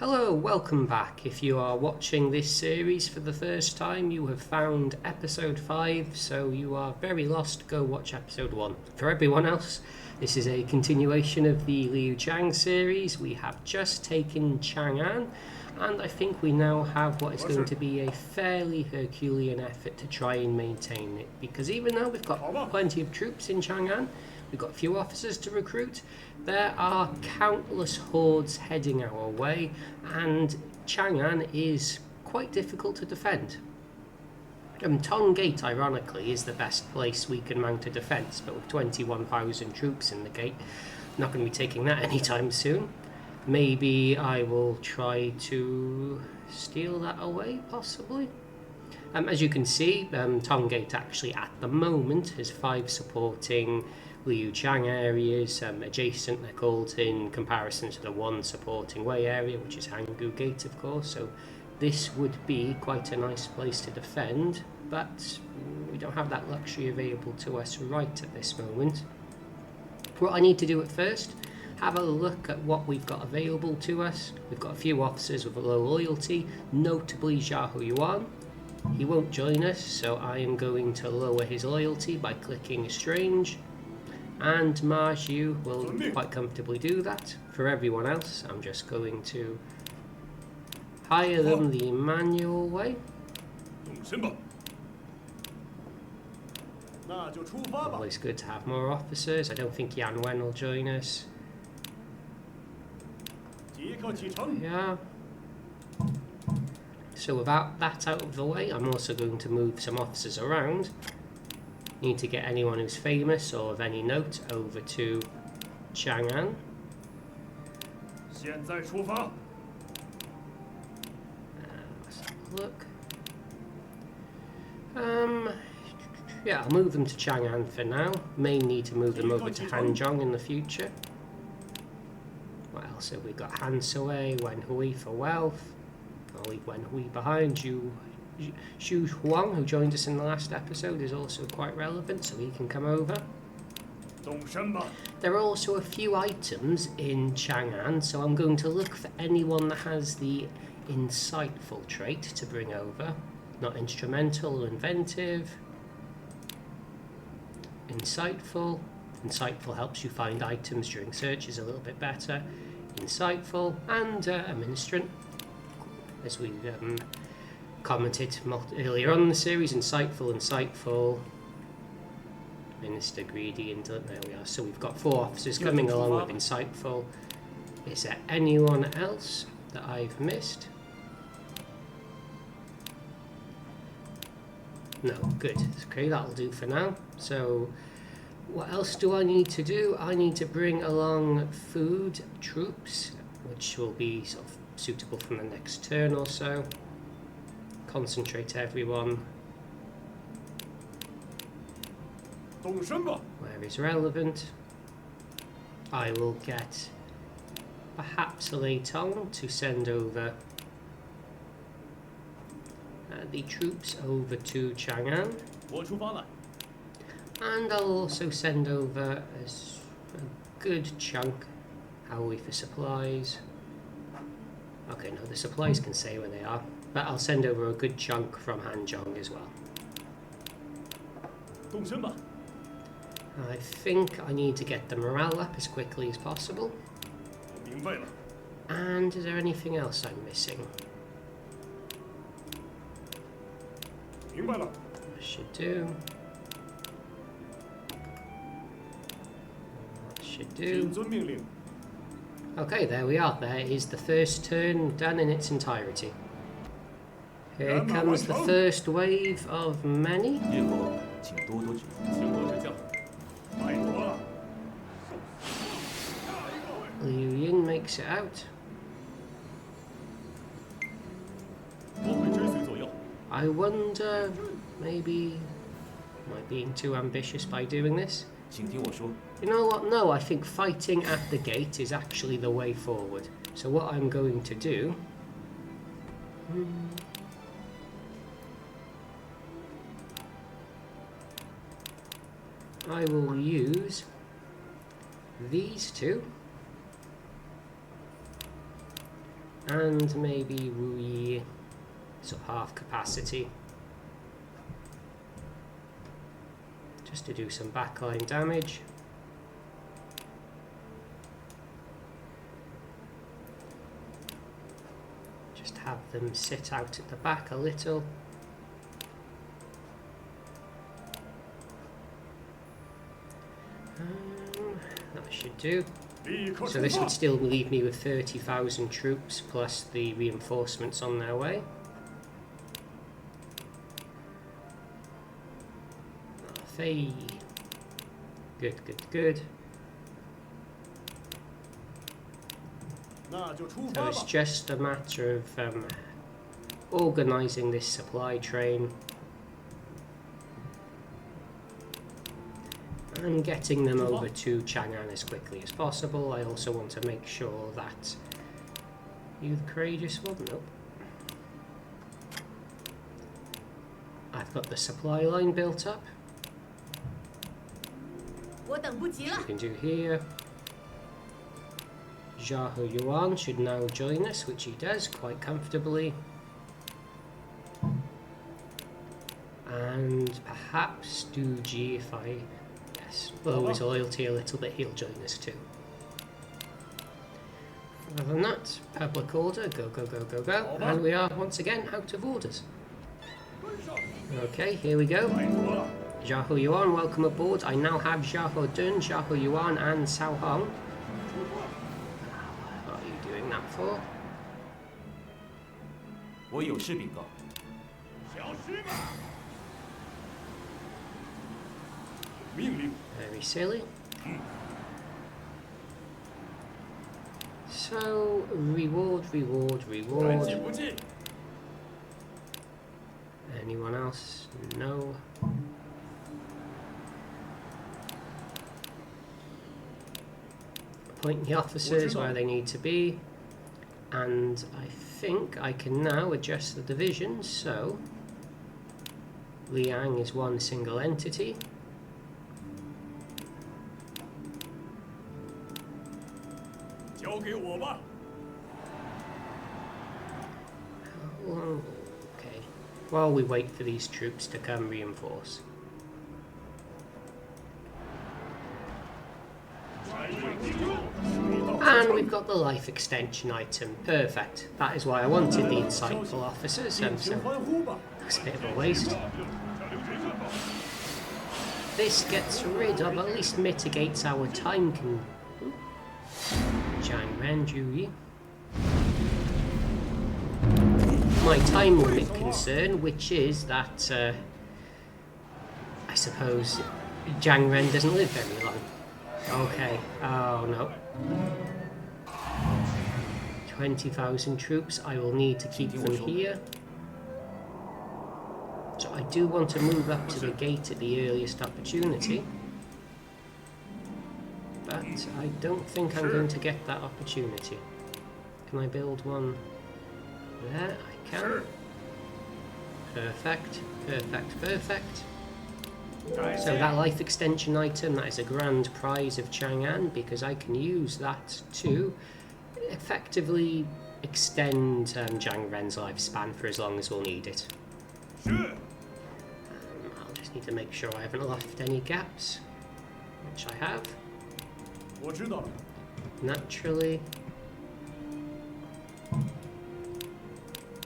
Hello, welcome back. If you are watching this series for the first time, you have found episode 5, so you are very lost. Go watch episode 1. For everyone else, this is a continuation of the Luoyang series. We have just taken Chang'an, and I think we now have what is going to be a fairly Herculean effort to try and maintain it, because even though we've got plenty of troops in Chang'an, we've got a few officers to recruit, there are countless hordes heading our way, and Chang'an is quite difficult to defend. Tong Gate, ironically, is the best place we can mount a defence, but with 21,000 troops in the gate, I'm not going to be taking that anytime soon. Maybe I will try to steal that away, possibly. As you can see, Tong Gate actually at the moment has 5 supporting Luoyang areas, adjacent they're called, in comparison to the 1 supporting Wei area, which is Hangu Gate, of course. So this would be quite a nice place to defend, but we don't have that luxury available to us right at this moment. What I need to do at first, have a look at what we've got available to us. We've got a few officers with a low loyalty, notably Xiahou. He won't join us, so I am going to lower his loyalty by clicking Estrange. And Ma Xiu will quite comfortably do that. For everyone else, I'm just going to hire them the manual way. Always good to have more officers. I don't think Zhang Ren will join us. Yeah. So without that out of the way, I'm also going to move some officers around. Need to get anyone who's famous or of any note over to Chang'an. Let's have a look. Yeah, I'll move them to Chang'an for now. May need to move them over to Hanzhong in the future. What else have we got? Han Sui, Wen Hui for wealth. I'll leave Wen Hui behind. Xu Huang, who joined us in the last episode, is also quite relevant, so he can come over. There are also a few items in Chang'an, so I'm going to look for anyone that has the insightful trait to bring over. Not instrumental or inventive. Insightful. Insightful helps you find items during searches a little bit better. Insightful and a ministrant, as we commented earlier on in the series. Insightful, Minister, Greedy, Indolent. There we are. So we've got 4 officers coming along with Insightful. Is there anyone else that I've missed? No, good. Okay, that'll do for now. So what else do I need to do? I need to bring along food, troops, which will be sort of suitable from the next turn or so. Concentrate everyone where is relevant. I will get perhaps a Lei Tong to send over the troops over to Chang'an, and I'll also send over a good chunk. How are we for supplies? Okay, no, the supplies can say where they are. But I'll send over a good chunk from Hanzhong as well. I think I need to get the morale up as quickly as possible. And is there anything else I'm missing? I should do. Okay, there we are. There is the first turn done in its entirety. Here comes the first wave of many. Liu Yin makes it out. I wonder, maybe am I being too ambitious by doing this? You know what? No, I think fighting at the gate is actually the way forward. So what I'm going to do... I will use these two And maybe we sort of half capacity. Just to do some backline damage. Just have them sit out at the back a little. That should do. So this would still leave me with 30,000 troops plus the reinforcements on their way. Hey. Good, good, good. So it's just a matter of organising this supply train and getting them over to Chang'an as quickly as possible. I also want to make sure that... You the courageous one? Nope. I've got the supply line built up. What you can do here. Xiahou Yuan should now join us, which he does quite comfortably. And perhaps Duji, if I lower his loyalty a little bit, he'll join us too. Other than that, public order, go, go, go, go, go. And we are once again out of orders. Okay, here we go. Xiahou Yuan, welcome aboard. I now have Xiahou Dun, Xiahou Yuan, and Cao Hong. What are you doing that for? Very silly. So, reward, reward, reward. Anyone else? No. Appoint the officers where they need to be. And I think I can now adjust the divisions, so Luoyang is one single entity. Okay, while we wait for these troops to come reinforce. And we've got the life extension item. Perfect. That is why I wanted the insightful officers. So that's a bit of a waste. This gets rid of, at least mitigates our time Zhang Ren, Juyi. My time limit concern, which is that I suppose Zhang Ren doesn't live very long. Okay, oh no. 20,000 troops, I will need to keep them here. So I do want to move up to the gate at the earliest opportunity. But I don't think I'm going to get that opportunity. Can I build one there? I can. Perfect, perfect, perfect. So that life extension item, that is a grand prize of Chang'an, because I can use that to effectively extend Zhang Ren's lifespan for as long as we'll need it. I'll just need to make sure I haven't left any gaps, which I have. Naturally.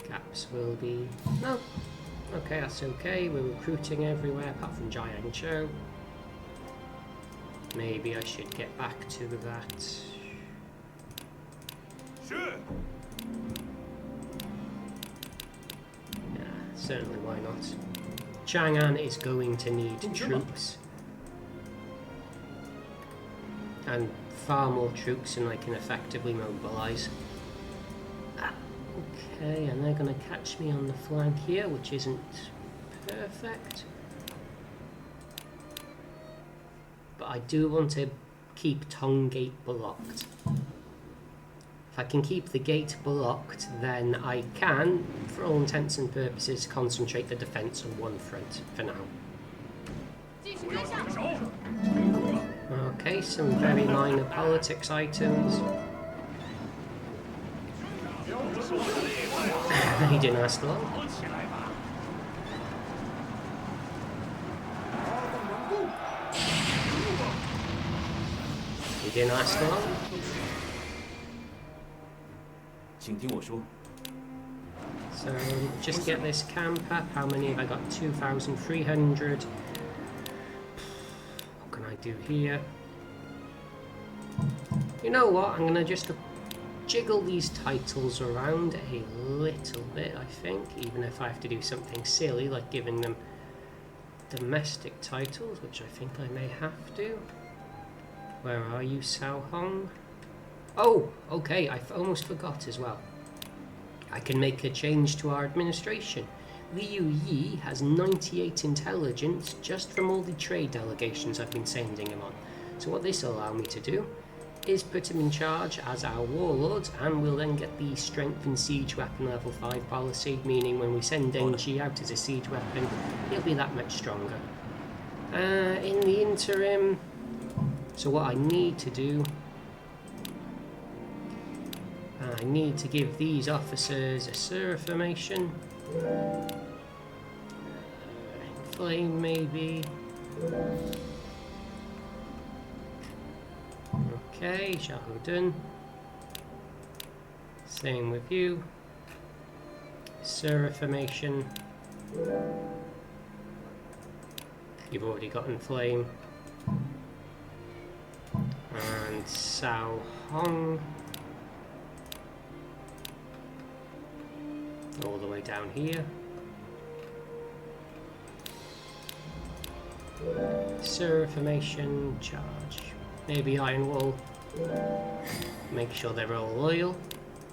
Gaps will be... No. Okay, that's okay. We're recruiting everywhere apart from Jiang Chou. Maybe I should get back to that. Sure. Yeah, certainly, why not? Chang'an is going to need troops. And far more troops than I can effectively mobilise. Okay, and they're going to catch me on the flank here, which isn't perfect. But I do want to keep Tong Gate blocked. If I can keep the gate blocked, then I can, for all intents and purposes, concentrate the defence on one front for now. Okay, some very minor politics items. He didn't last long. He didn't last long. 请听我说。 So just get this camp up. How many have I got? 2,300. What can I do here? You know what? I'm gonna just jiggle these titles around a little bit, I think, even if I have to do something silly like giving them domestic titles, which I think I may have to. Where are you, Xiahou? Oh, okay, I almost forgot as well. I can make a change to our administration. Liu Yi has 98 intelligence just from all the trade delegations I've been sending him on. So what this will allow me to do is put him in charge as our warlord, and we'll then get the strength and siege weapon level 5 policy, meaning when we send Denji out as a siege weapon, he'll be that much stronger. In the interim, so what I need to do, I need to give these officers a Sura formation. Flame maybe. Okay, Xiahou done. Same with you. Sura formation. You've already gotten flame. And Xiahou. All the way down here. Sura formation, charge. Maybe Iron Wall. Make sure they're all loyal.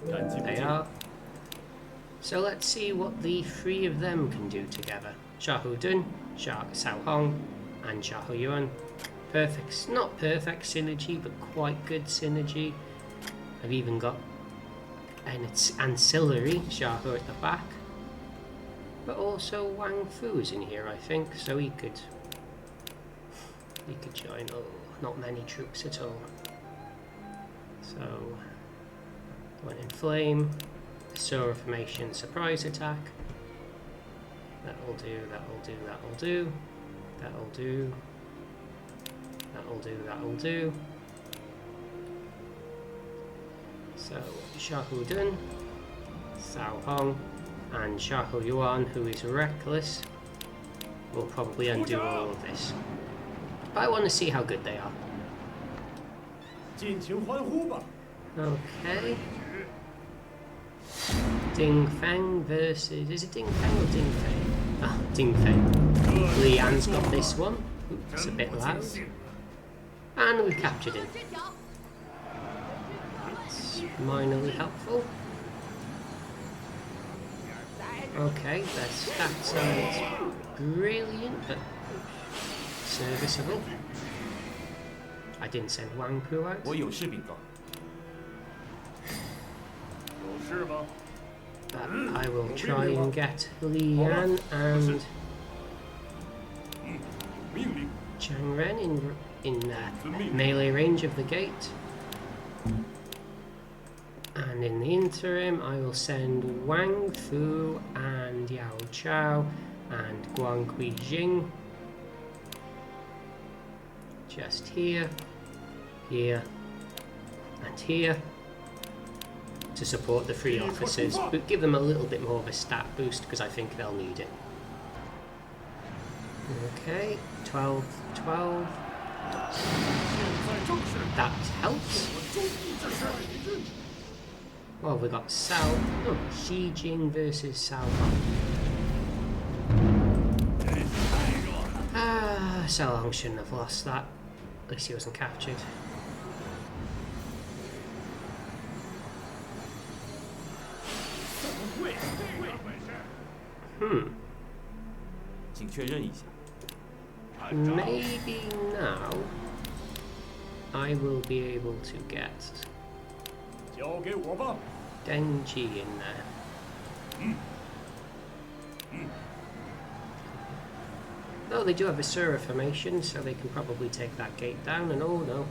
They are. So let's see what the three of them can do together. Xiahou done, Xiahou, and Xiahou Yuan. Perfect, not perfect synergy, but quite good synergy. I've even got an ancillary Xiahou at the back. But also Wang Fu is in here, I think, so he could join. Oh, not many troops at all. So, one in flame, Sura formation, surprise attack. That'll do, that'll do, that'll do, that'll do, that'll do, that'll do. So, Xiahou done, Xiahou, and Xiahou Yuan, who is reckless, will probably undo all of this. But I want to see how good they are. Okay. Ding Feng versus... Is it Ding Feng or Ding Fei? Ah, Ding Fei. Li Yan's got this one. It's a bit loud. And we've captured him. It's minorly helpful. Okay, their stats aren't brilliant, but serviceable. I didn't send Wang Fu out. But I will try and get Li Yan and Zhang Ren in melee range of the gate. And in the interim, I will send Wang Fu and Yao Chao and Guang Kui Jing just here, here, and here to support the three officers, but give them a little bit more of a stat boost because I think they'll need it. Okay, 12, 12. That helps. Well, we got Sao. Oh, Xi Jing versus Sao. Sao Long shouldn't have lost that. At least he wasn't captured. Maybe now I will be able to get Denji in there. Oh, they do have a Sura formation, so they can probably take that gate down, and oh no.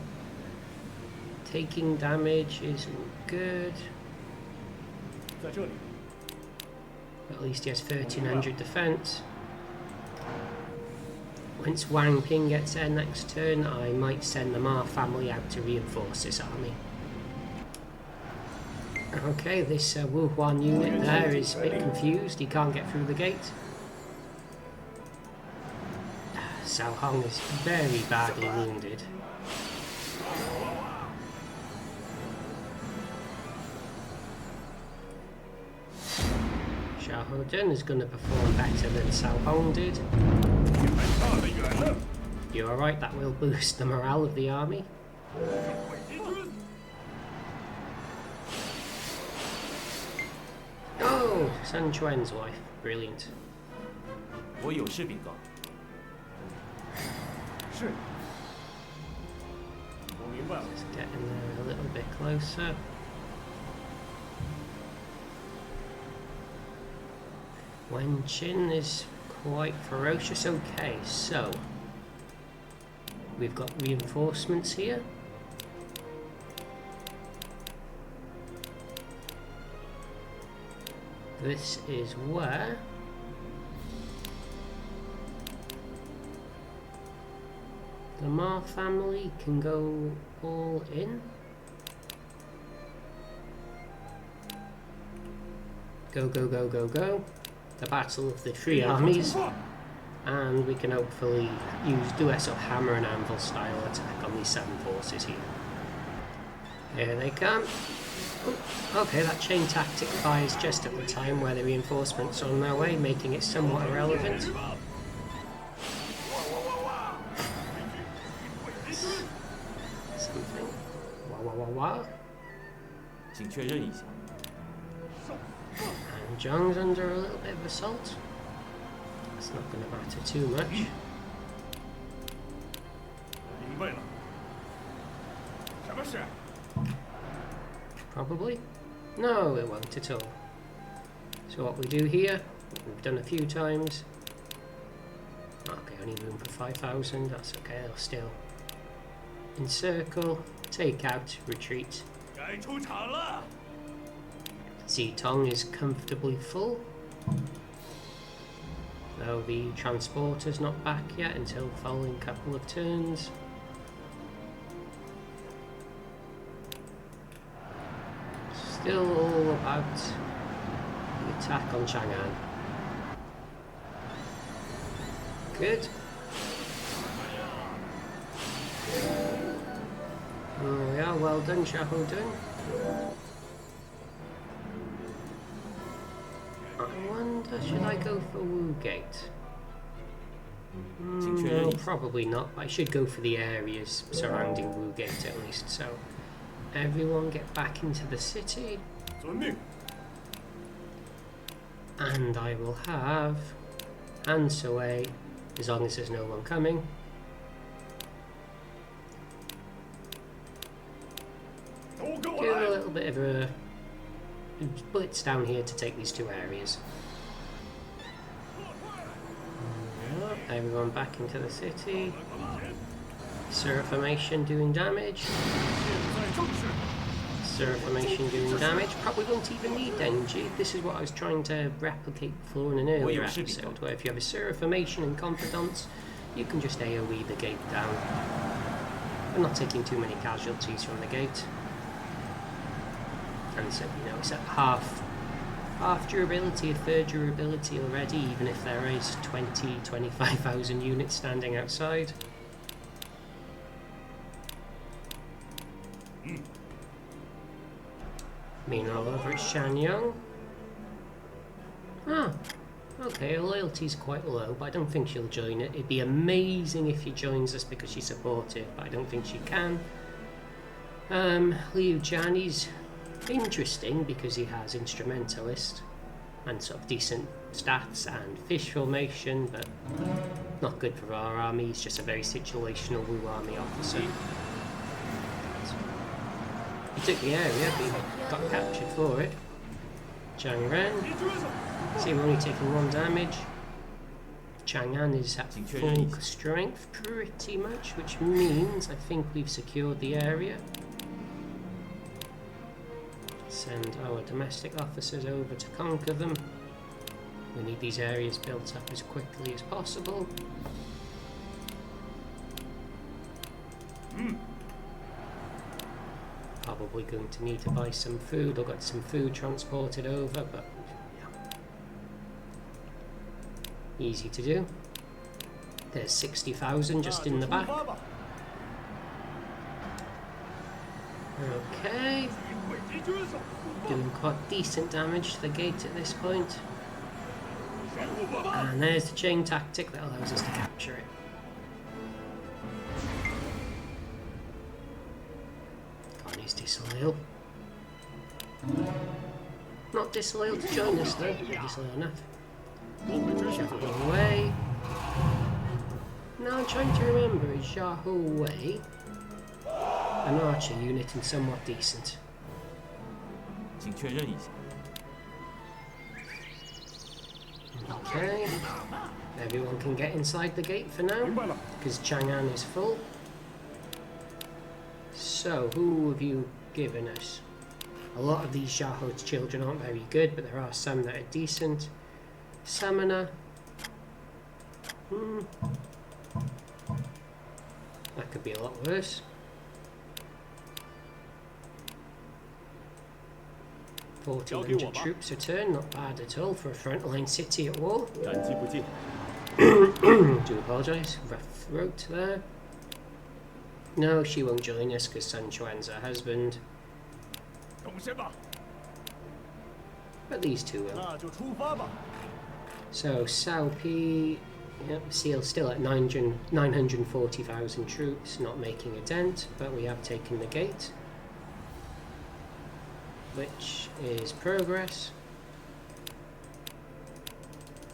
Taking damage isn't good. 在这里。 At least he has 1300 defense. Once Wang Ping gets there next turn, I might send the Ma family out to reinforce this army. Okay, this Wu Huan unit there is a bit confused. He can't get through the gate. Cao Hong is very badly wounded. Xiahou is going to perform better than Cao Hong did. You're alright, that will boost the morale of the army. Oh, Sun Quan's wife. Brilliant. 我有事禀告。是。我明白了。 Just getting there a little bit closer. Wen Qin is quite ferocious. Okay, so we've got reinforcements here. This is where the Ma family can go all in. Go, go, go, go, go. The battle of the three armies. And we can hopefully do a sort of hammer and anvil style attack on these 7 forces here. Here they come. Ooh, okay, that chain tactic fires just at the time where the reinforcements are on their way, making it somewhat irrelevant. Something. Wah wah wah wah. 请确认一下。 And Zhang's under a little bit of assault. It's not going to matter too much. 明白了。什么事？ Probably. No, it won't at all. So what we do here, we've done a few times. Okay, only room for 5,000. That's okay. They'll still encircle, take out, retreat. 该出场了。 Zitong is comfortably full, though the transporter's not back yet until the following couple of turns. Still all about the attack on Chang'an. Good. Oh yeah, well done, Xiahou done. I wonder, should I go for Wu Gate? No, probably not, but I should go for the areas surrounding Wu Gate at least, so everyone get back into the city. And I will have Hans away, as long as there's no one coming. Do a little bit of a blitz down here to take these 2 areas. Everyone back into the city. Surah Formation doing damage. Surah Formation doing damage. Probably won't even need Denji. This is what I was trying to replicate before in an earlier episode, where if you have a Surah Formation and Confidence, you can just AoE the gate down. I'm not taking too many casualties from the gate. And so, you know, it's at half durability, a third durability already, even if there is 25,000 units standing outside. Meanwhile, over at Shanyang. Ah, okay, her loyalty's quite low, but I don't think she'll join it. It'd be amazing if she joins us because she's supportive, but I don't think she can. Liu Jian's interesting because he has Instrumentalist and sort of decent stats and fish formation, but not good for our army. He's just a very situational Wu army officer. He took the area, but he got captured for it. Zhang Ren. See, we're only taking 1 damage. Chang'an is at full strength pretty much, which means I think we've secured the area. send our domestic officers over to conquer them. We need these areas built up as quickly as possible. Probably going to need to buy some food or get some food transported over, but yeah. Easy to do. There's 60,000 just in the back. Okay. Doing quite decent damage to the gate at this point. And there's the chain tactic that allows us to capture it. God, he's disloyal. Not disloyal to join us though, not disloyal enough. Xiahou away. Now I'm trying to remember, is Xiahou away an archer unit and somewhat decent? Okay, everyone can get inside the gate for now, because Chang'an is full. So, who have you given us? A lot of these Xiahou's children aren't very good, but there are some that are decent. Summoner. That could be a lot worse. 1,400 troops a turn, not bad at all for a frontline city at war. Do apologise, rough throat there. No, she won't join us because Sun Chuan's her husband. But these two will. So Cao Pi, yep, still at 940,000 troops, not making a dent, but we have taken the gate, which is progress.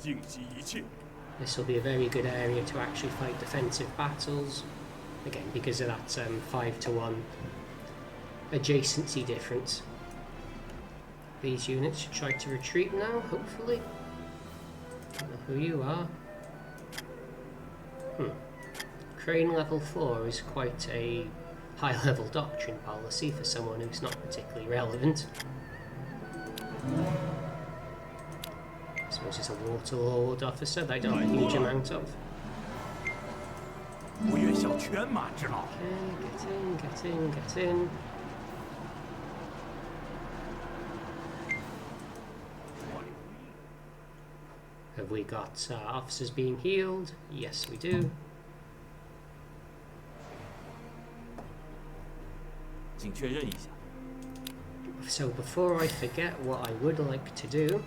This will be a very good area to actually fight defensive battles, again because of that 5-to-1 adjacency difference. These units should try to retreat now, hopefully. Don't know who you are. Crane level 4 is quite a high level doctrine policy for someone who's not particularly relevant. I suppose it's a Waterlord officer that I don't have a huge amount of. Okay, get in. Have we got officers being healed? Yes, we do. So before I forget, what I would like to do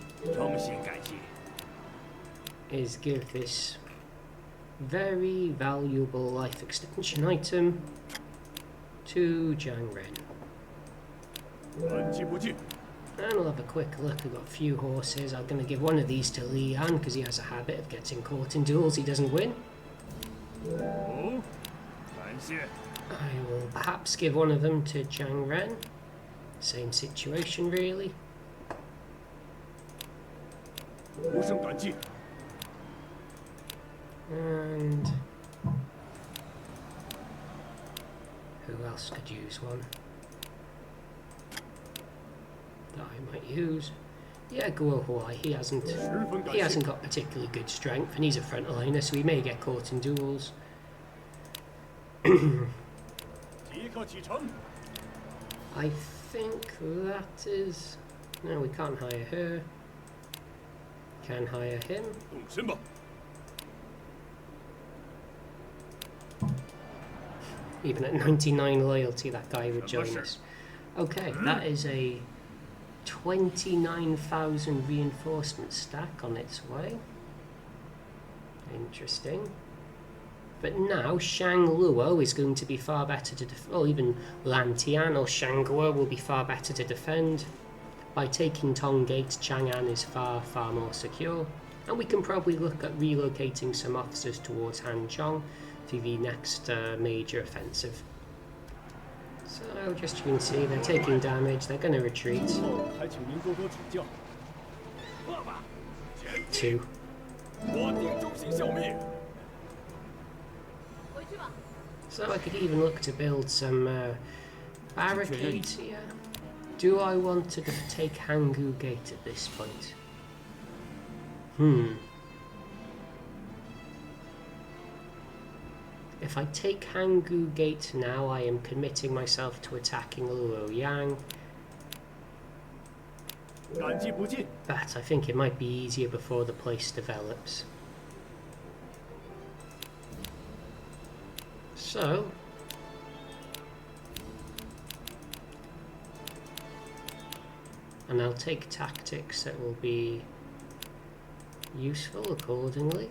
is give this very valuable life extension item to Zhang Ren. And we'll have a quick look. We've got a few horses. I'm going to give one of these to Luoyang because he has a habit of getting caught in duels he doesn't win. I will perhaps give one of them to Zhang Ren. Same situation really. And who else could use one that I might use? Yeah, Warhorse. He hasn't got particularly good strength, and he's a frontliner, so he may get caught in duels. I think that is... No, we can't hire her. Can hire him. Even at 99 loyalty, that guy would join us. Okay, that is a 29,000 reinforcement stack on its way. Interesting. But now Shangluo is going to be far better to defend, or even Lantian or Shangguo will be far better to defend. By taking Tonggate, Chang'an is far more secure, and we can probably look at relocating some officers towards Hanzhong for the next major offensive. So just you can see, they're taking damage, they're going to retreat. 2. So I could even look to build some barricades here Do I want to take Hangu Gate at this point? If I take Hangu Gate now, I am committing myself to attacking Luoyang. But I think it might be easier before the place develops. So, and I'll take tactics that will be useful accordingly.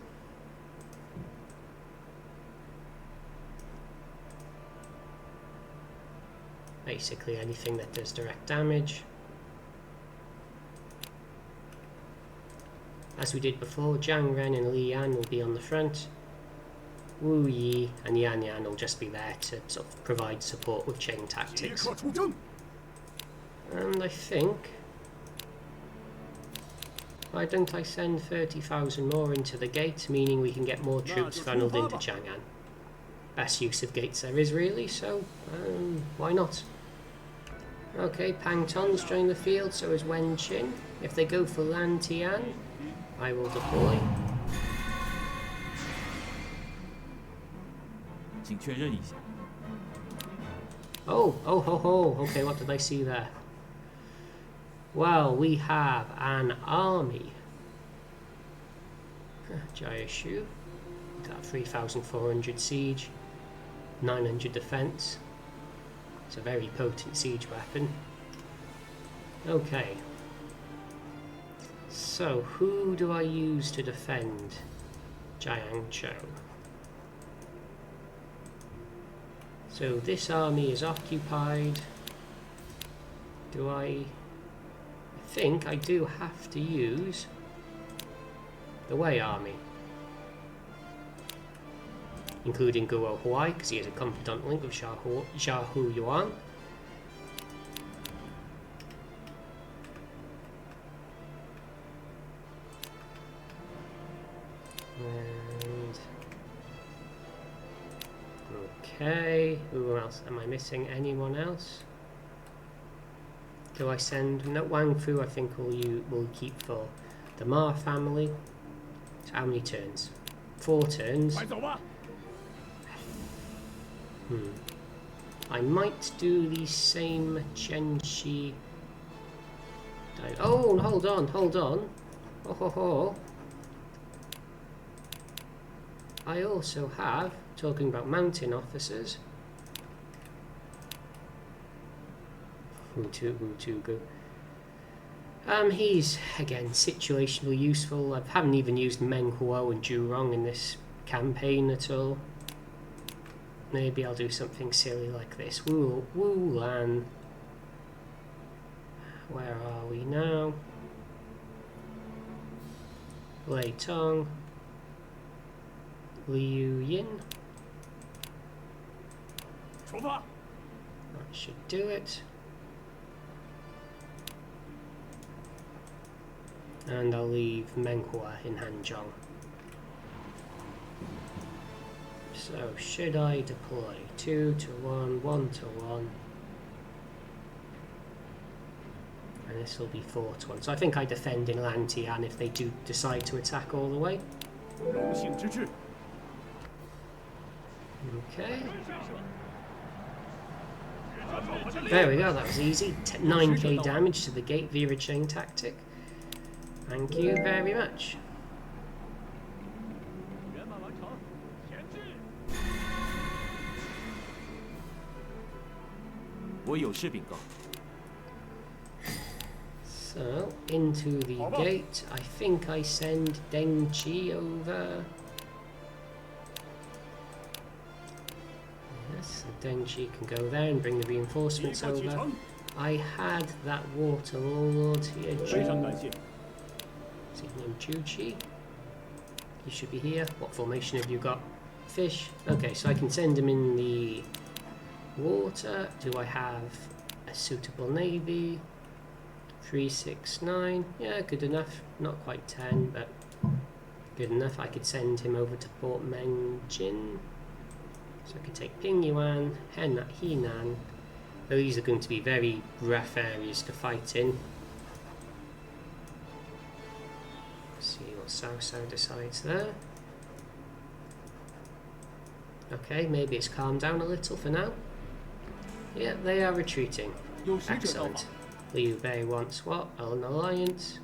Basically anything that does direct damage. As we did before, Zhang Ren and Lian will be on the front. Wu Yi and Yan Yan will just be there to sort of provide support with chain tactics. And I think... why don't I send 30,000 more into the gate, meaning we can get more troops funneled into Chang'an. Best use of gates there is really, so why not? Okay, Pang Tong's joined the field, so is Wen Qin. If they go for Lan Tian, I will deploy. Oh, oh ho ho, okay, what did I see there? Well, we have an army. Xiahou, got 3,400 siege, 900 defense. It's a very potent siege weapon. Okay. So, who do I use to defend Jiangzhou? So, this army is occupied. I think I do have to use the Wei army, including Guo Huai, because he has a confidant link with Xiahou Yuan. And okay, who else? Am I missing anyone else? Do I send? No, Wang Fu I think will keep for the Ma family. So how many turns? 4 turns. I might do the same Chenxi. Oh, hold on. Oh ho ho. I also have, talking about mountain officers. Wu Tugu. He's again situationally useful. I haven't even used Meng Huo and Zhurong in this campaign at all. Maybe I'll do something silly like this. Wu Lan. Where are we now? Lei Tong. Liu Yin. That should do it. And I'll leave Menghua in Hanzhong. So, should I deploy 2 to 1, 1 to 1? And this will be 4 to 1. So I think I defend in Lan Tian if they do decide to attack all the way. Okay. There we go, that was easy. 9k damage to the gate via a chain tactic. Thank you very much. So, into the gate, I think I send Deng Qi over. Yes, so Deng Qi can go there and bring the reinforcements over. I had that water lord here, is his name Chu-Chi? He should be here. What formation have you got? Fish. Okay, so I can send him in the water. Do I have a suitable navy? 3, 6, 9. Yeah, good enough. Not quite 10, but good enough. I could send him over to Port Mengjin. So I could take Pingyuan, Henan, These are going to be very rough areas to fight in. See what Xiahou decides there. Okay, maybe it's calmed down a little for now. Yeah, they are retreating. Excellent. Liu Bei wants what? An alliance.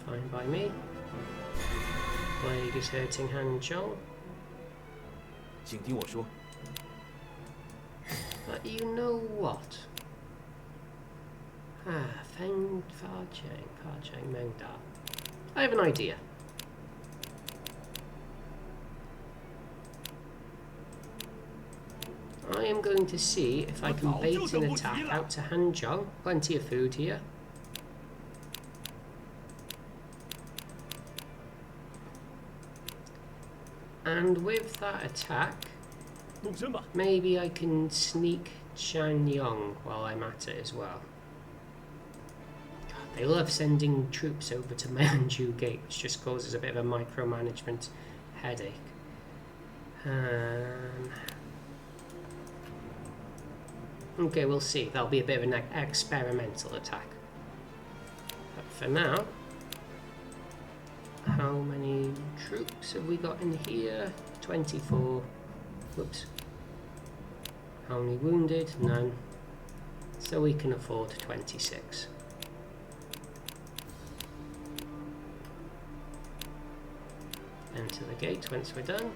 Fine by me. Plague is hurting Hangzhou. But you know what? Feng Fa Cheng Mengda. I have an idea. I am going to see if I can bait an attack out to Hangzhou. Plenty of food here. And with that attack, maybe I can sneak Shanyong while I'm at it as well. God, they love sending troops over to Manju Gate, which just causes a bit of a micromanagement headache. Okay, we'll see. That'll be a bit of an experimental attack. But for now, how many troops have we got in here? 24. Whoops. How many wounded? None. So we can afford 26. Enter the gate once we're done.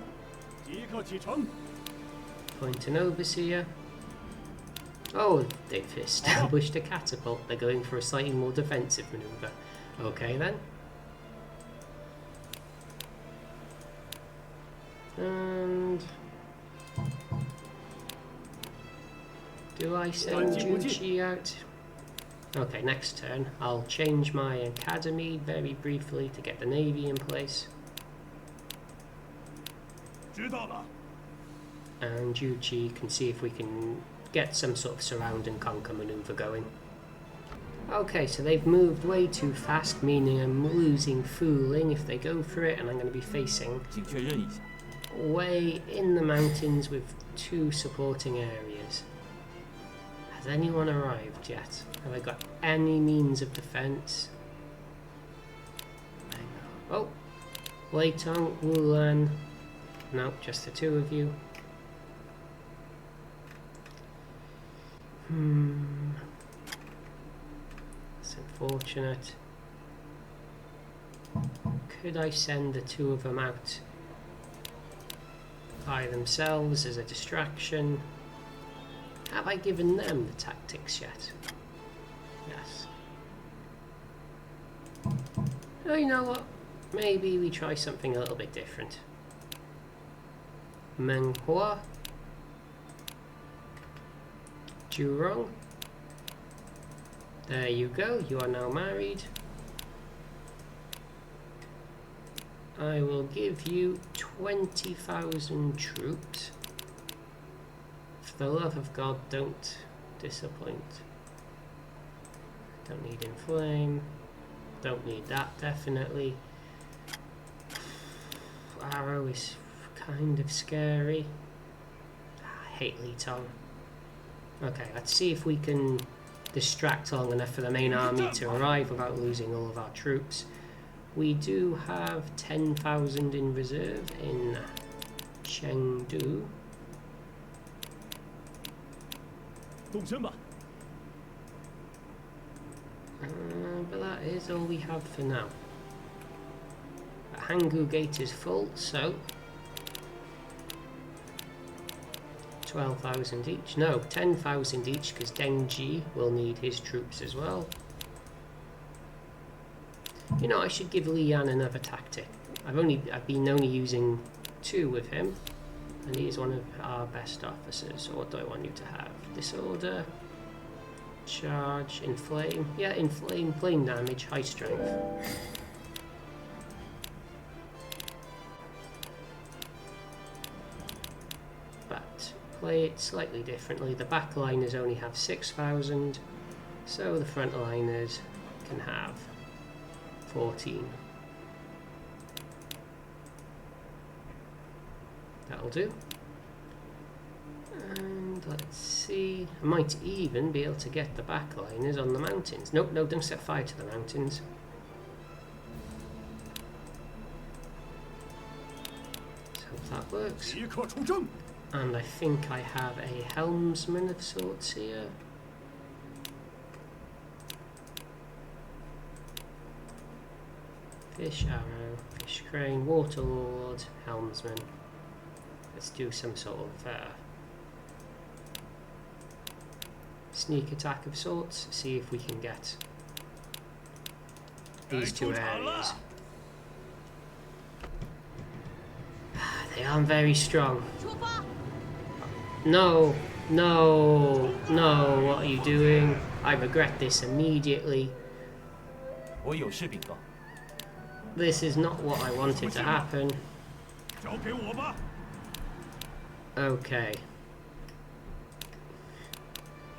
Appoint an overseer. Oh, they've established a catapult. They're going for a slightly more defensive maneuver. Okay then. And do I send Juchi out? Okay, next turn I'll change my academy very briefly to get the navy in place. And Juchi can see if we can get some sort of surround and conquer maneuver going. Okay, so they've moved way too fast, meaning I'm losing fooling if they go for it, and I'm going to be facing way in the mountains with 2 supporting areas. Has anyone arrived yet? Have I got any means of defense? Oh, Weitong, Wulan. No, just the 2 of you. That's unfortunate. Could I send the 2 of them out by themselves as a distraction? Have I given them the tactics yet? Yes. Oh, you know what? Maybe we try something a little bit different. Menghua, Jurong. There you go, you are now married. I will give you 20,000 troops. For the love of God, don't disappoint. Don't need inflame. Don't need that, definitely. Arrow is kind of scary. I hate Li Tong. Okay, let's see if we can distract long enough for the main army to arrive without losing all of our troops. We do have 10,000 in reserve in Chengdu. But that is all we have for now. The Hangu Gate is full, so 12,000 each. No, 10,000 each, because Deng Ji will need his troops as well. You know, I should give Li Yan another tactic. I've been only using 2 with him, and he is one of our best officers. So what do I want you to have? Disorder, charge, inflame. Yeah, inflame, plain damage, high strength. But play it slightly differently. The backliners only have 6,000, so the frontliners can have 14. That'll do. And let's see, I might even be able to get the backliners on the mountains. Nope, no, don't set fire to the mountains. Let's hope that works. And I think I have a helmsman of sorts here. Fish arrow, fish crane, water lord, helmsman. Let's do some sort of sneak attack of sorts, see if we can get these two areas. They aren't very strong. No, no, no, what are you doing? I regret this immediately. This is not what I wanted to happen. Okay.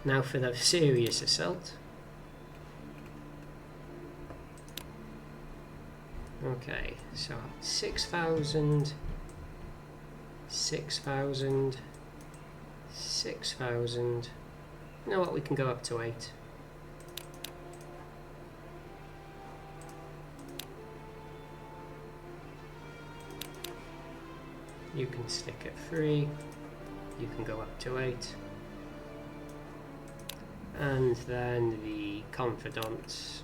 Now for the serious assault. Okay, so 6,000, 6,000, 6,000. You know what, we can go up to 8. You can stick at 3. You can go up to 8. And then the confidants.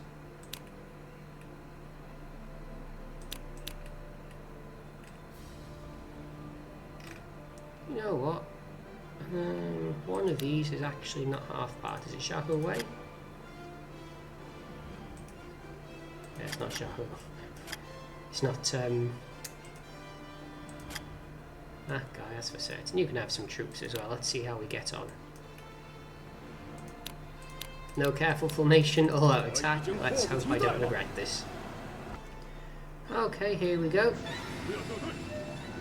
You know what? One of these is actually not half bad. Is it Xiahou way? Yeah, it's not Xiahou. It's not that guy, that's for certain. You can have some troops as well. Let's see how we get on. No careful formation, all out attack. Let's hope I don't regret this. Okay, here we go.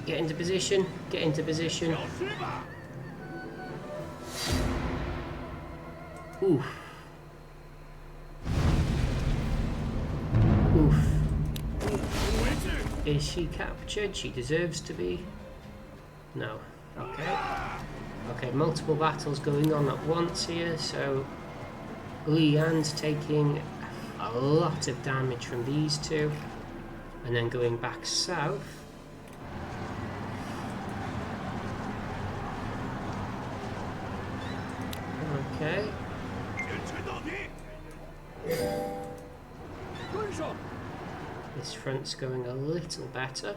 Get into position, get into position. Oof. Oof. Is she captured? She deserves to be. No. Okay. Okay, multiple battles going on at once here, so Luoyang's taking a lot of damage from these two, and then going back south. Okay. This front's going a little better.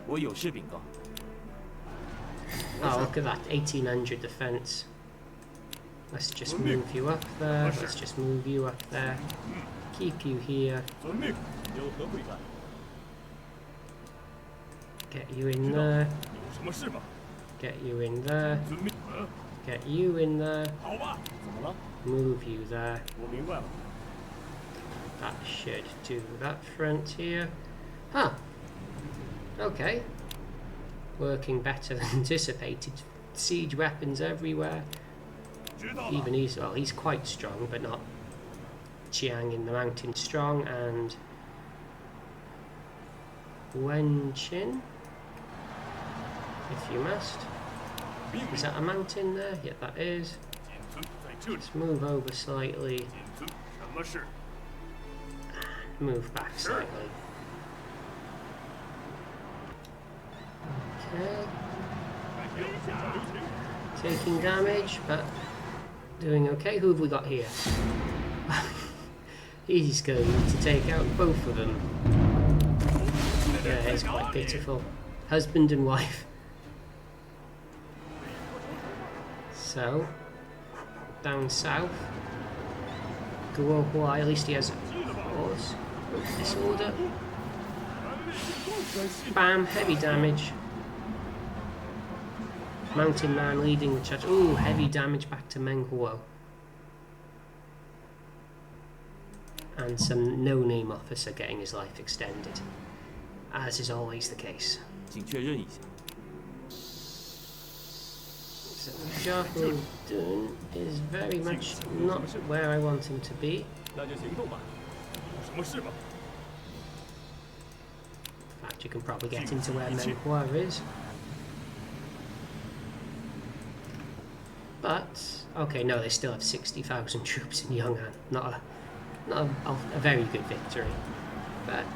Oh, look at that, 1800 defense. Let's just move you up there, let's just move you up there. Keep you here. Get you in there. Get you in there. Get you in there. Move you there. That should do that front here. Huh. Okay. Working better than anticipated. Siege weapons everywhere. Even he's, well, he's quite strong, but not Chiang in the mountain strong, and Wen Qin, if you must. Is that a mountain there? Yeah, that is. Let's move over slightly. Move back slightly. Okay. Taking damage, but doing okay. Who have we got here? He's going to take out both of them. Yeah, it's quite pitiful. Husband and wife. So, down south. Guohua, at least he has a horse. Disorder. Bam, heavy damage. Mountain man leading the charge. Ooh, heavy damage back to Menghuo. And some no-name officer getting his life extended. As is always the case. So Xiahou Dun is very much not where I want him to be. In fact, you can probably get into where Menhua is. But okay, no, they still have 60,000 troops in Yongan. Not a very good victory. But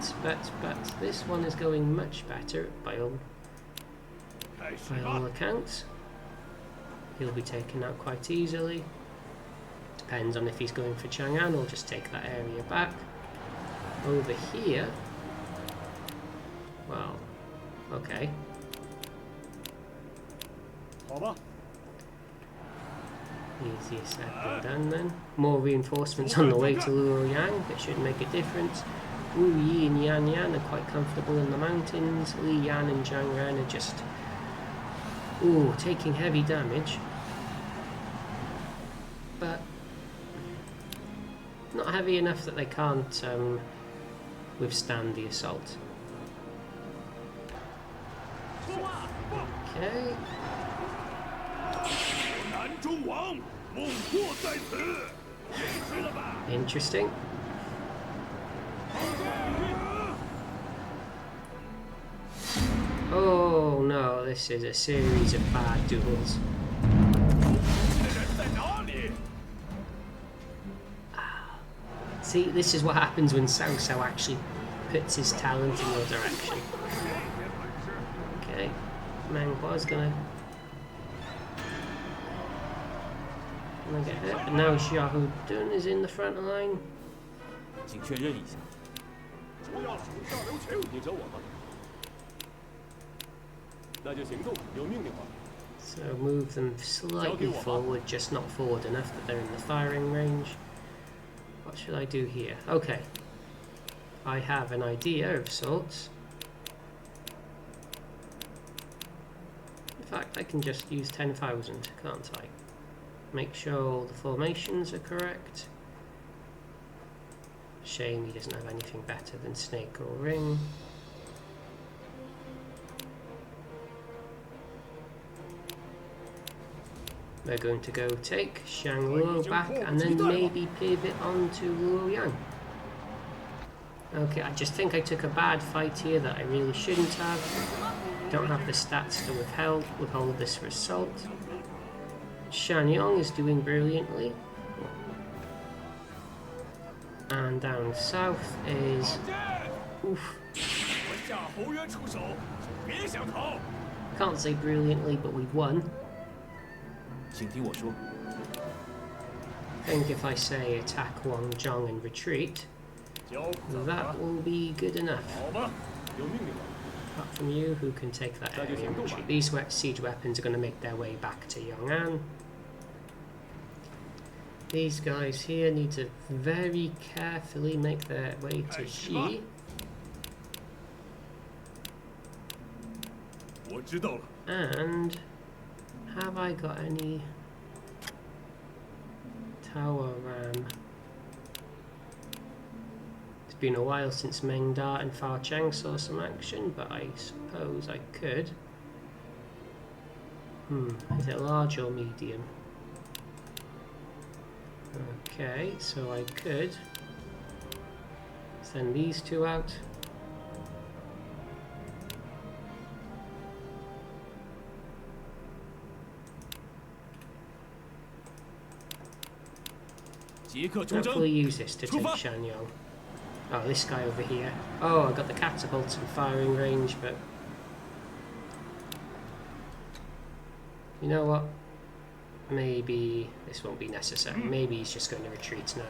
this one is going much better by all accounts. He'll be taken out quite easily. Depends on if he's going for Chang'an or just take that area back. Over here, well, okay. Easier said than done then. More reinforcements on the way to Luoyang, that should make a difference. Wu Yi and Yan Yan are quite comfortable in the mountains. Li Yan and Zhang Ren are just taking heavy damage. But not heavy enough that they can't withstand the assault. Okay. Interesting. Oh no, this is a series of bad duels. See, this is what happens when Xiahou actually puts his talent in your direction. Okay, Manghua's gonna get hit, but now Xiahou Dun is in the front line. So move them slightly forward, just not forward enough that they're in the firing range. What should I do here? Okay, I have an idea of sorts. In fact, I can just use 10,000, can't I? Make sure all the formations are correct. Shame he doesn't have anything better than snake or ring. We're going to go take Xiahou back and then maybe pivot on to Luoyang. Okay, I just think I took a bad fight here that I really shouldn't have. Don't have the stats to withhold this assault. Shanyong is doing brilliantly. And down south is... Oof. Can't say brilliantly, but we've won. I think if I say attack Wanzhong and retreat, that will be good enough. Apart from you, who can take that area and retreat. These siege weapons are going to make their way back to Yongan. These guys here need to very carefully make their way to Xi. And have I got any tower ram? It's been a while since Meng Da and Fa Cheng saw some action, but I suppose I could. Is it large or medium? Okay, so I could send these two out. Hopefully use this to take Shanyong. Oh, this guy over here. Oh, I got the catapults in firing range, but you know what? Maybe this won't be necessary. Maybe he's just going to retreat now.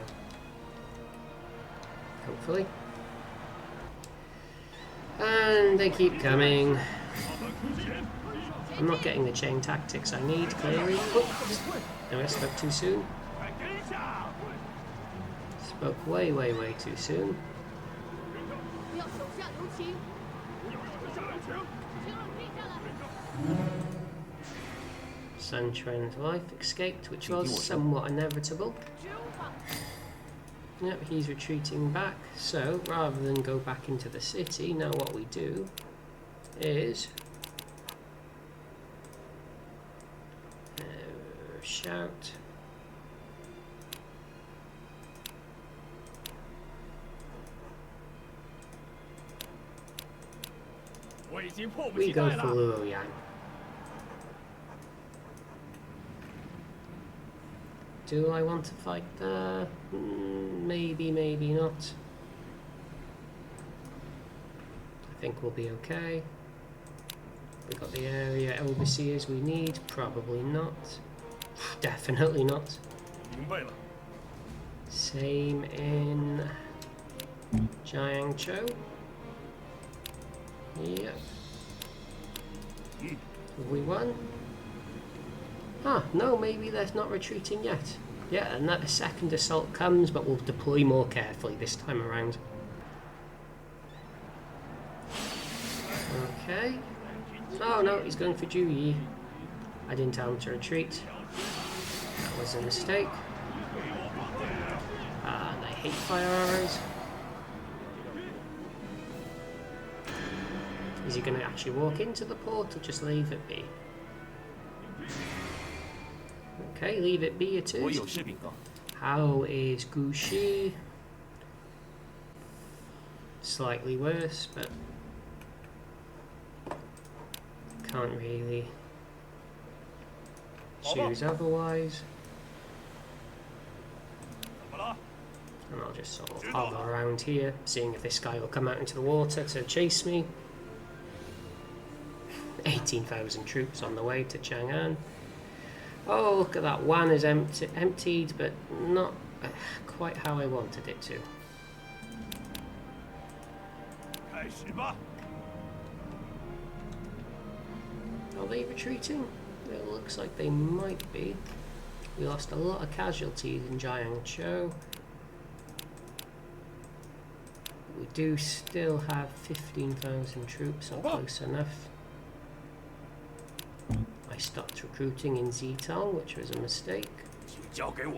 Hopefully. And they keep coming. I'm not getting the chain tactics I need, clearly. Oops. No, I spoke too soon. Spoke way too soon. Sun Tren's life escaped, which was somewhat inevitable. Yep, he's retreating back. So, rather than go back into the city, now what we do is shout. We go for Luoyang. Do I want to fight there? Maybe, maybe not. I think we'll be okay. We've got the area overseers we need. Probably not. Definitely not. 明白了。 Same in Chao. Yep. Have we won? Ah, no, maybe they're not retreating yet. Yeah, and that a second assault comes, but we'll deploy more carefully this time around. Okay. Oh no, he's going for Juyi. I didn't tell him to retreat. That was a mistake. And I hate fire arrows. Is he going to actually walk into the port or just leave it be? Okay, leave it be it is. How is Gushi? Slightly worse, but can't really choose otherwise. And I'll just sort of hover around here, seeing if this guy will come out into the water to chase me. 18,000 troops on the way to Chang'an. Oh, look at that. Wan is emptied, but not quite how I wanted it to. Are they retreating? It looks like they might be. We lost a lot of casualties in Chao. We do still have 15,000 troops, or close enough. I stopped recruiting in Zitong, which was a mistake.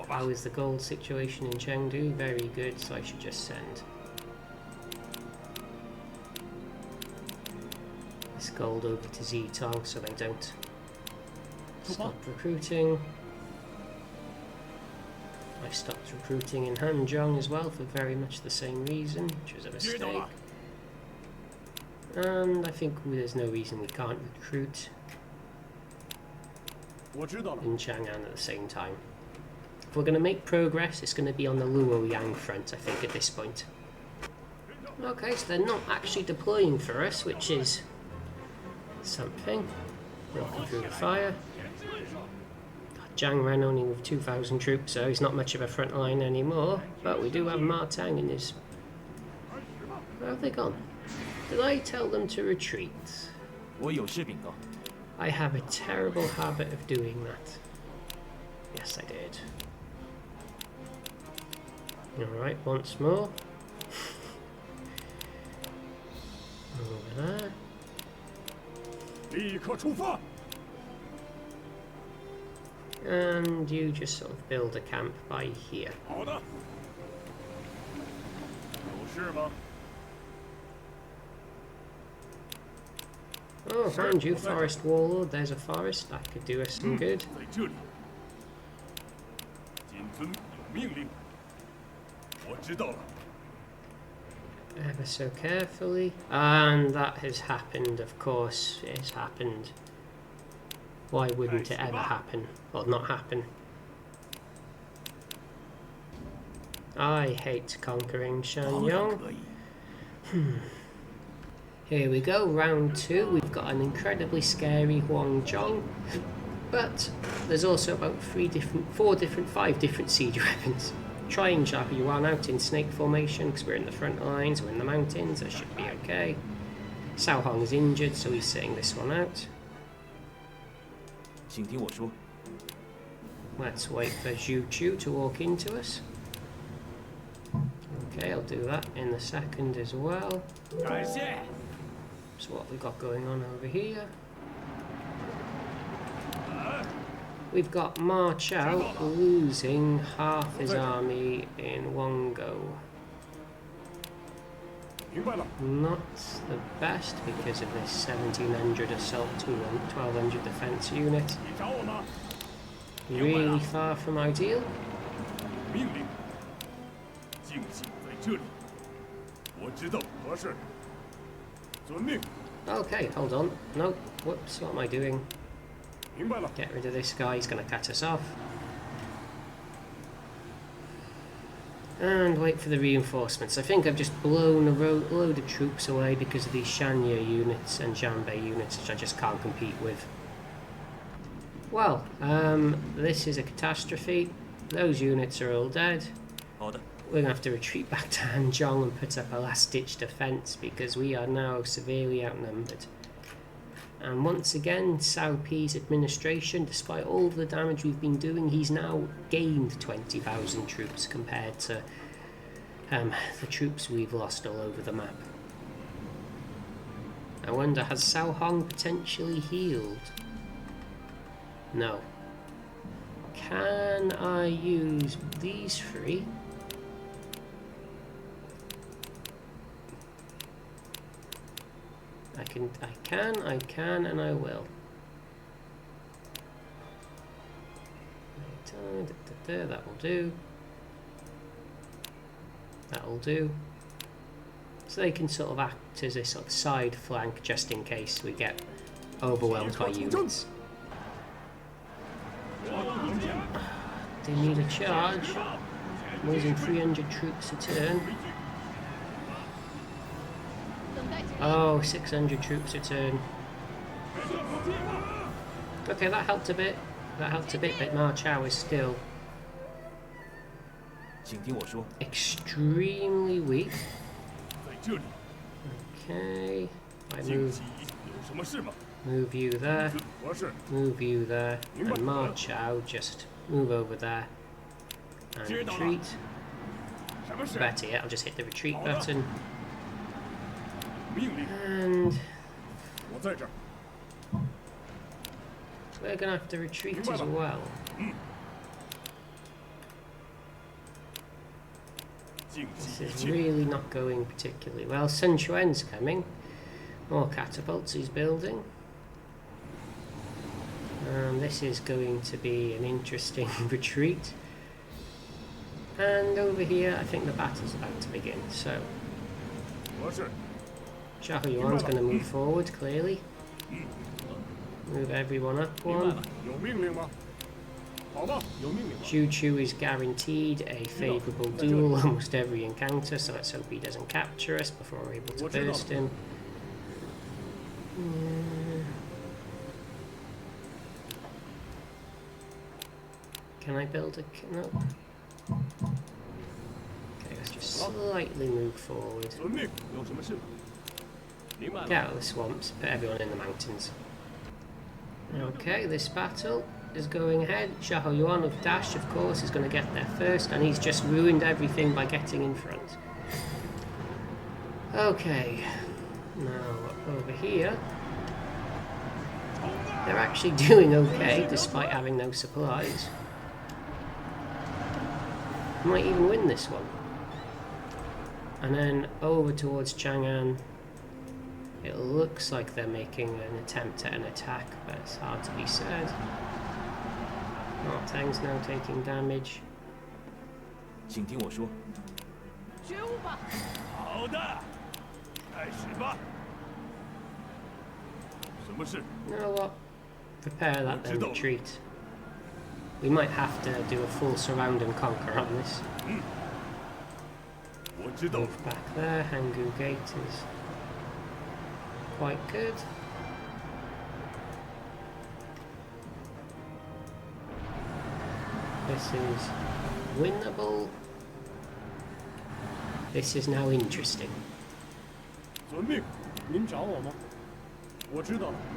How is the gold situation in Chengdu? Very good, so I should just send this gold over to Zitong so they don't stop recruiting. I stopped recruiting in Hanzhong as well for very much the same reason, which was a mistake. And I think there's no reason we can't recruit in Chang'an at the same time. If we're going to make progress, it's going to be on the Luoyang front, I think, at this point. Okay, so they're not actually deploying for us, which is something. Walking through the fire. Zhang Ren only with 2,000 troops, so he's not much of a front line anymore. But we do have Ma Tang in his... Where have they gone? Did I tell them to retreat? I have a terrible habit of doing that. Yes, I did. Alright, once more. Over there. And you just sort of build a camp by here. Oh, found you, Forest Warlord. There's a forest. That could do us some good. Ever so carefully. And that has happened, of course. It has happened. Why wouldn't it ever happen? Or not happen? I hate conquering Shanyang. Here we go, round 2. We've got an incredibly scary Huangjong. But there's also about 5 different siege weapons. Trying Xiahou out in snake formation because we're in the front lines, we're in the mountains, that should be okay. Cao Hong is injured, so he's sitting this one out. Let's wait for Zhu Chu to walk into us. Okay, I'll do that in a second as well. So what have we got going on over here? We've got Ma Chao losing half his army in Wongo. Not the best because of this 1700 assault to 1200 defense unit. Really far from ideal. Okay, hold on. No, whoops, what am I doing? Get rid of this guy, he's going to cut us off. And wait for the reinforcements. I think I've just blown a load of troops away because of these Shanya units and Janbei units, which I just can't compete with. Well, this is a catastrophe. Those units are all dead. We're going to have to retreat back to Hanzhong and put up a last-ditch defence because we are now severely outnumbered. And once again, Cao Pi's administration, despite all of the damage we've been doing, he's now gained 20,000 troops compared to the troops we've lost all over the map. I wonder, has Cao Hong potentially healed? No. Can I use these three? I can, and I will. That will do. That will do. So they can sort of act as a sort of side flank just in case we get overwhelmed by units. They need a charge. I'm losing 300 troops a turn. Oh, 600 troops a turn. Okay, that helped a bit. That helped a bit, but Ma Chao is still extremely weak. Okay, I move you there, move you there, and Ma Chao just move over there and retreat. Better yet, I'll just hit the retreat button. And we're gonna have to retreat as well. This is really not going particularly well. Sun Quan's coming. More catapults he's building. This is going to be an interesting retreat. And over here, I think the battle's about to begin. So Xiahou Yuan's going to move forward, clearly. Move everyone up one. Zhu Chu is guaranteed a favourable duel almost every encounter, so let's hope he doesn't capture us before we're able to burst him. Can I build a... no. Okay, let's just slightly move forward. Get out of the swamps, put everyone in the mountains. Okay, this battle is going ahead. Xiahou Yuan with Dash, of course, is going to get there first, and he's just ruined everything by getting in front. Okay, now over here, they're actually doing okay despite having no supplies. Might even win this one. And then over towards Chang'an. It looks like they're making an attempt at an attack, but it's hard to be said. Tang's now taking damage. You know what? Prepare that then, retreat. We might have to do a full surround and conquer on this. Move back there, Hangu Gate is quite good. This is winnable. This is now interesting.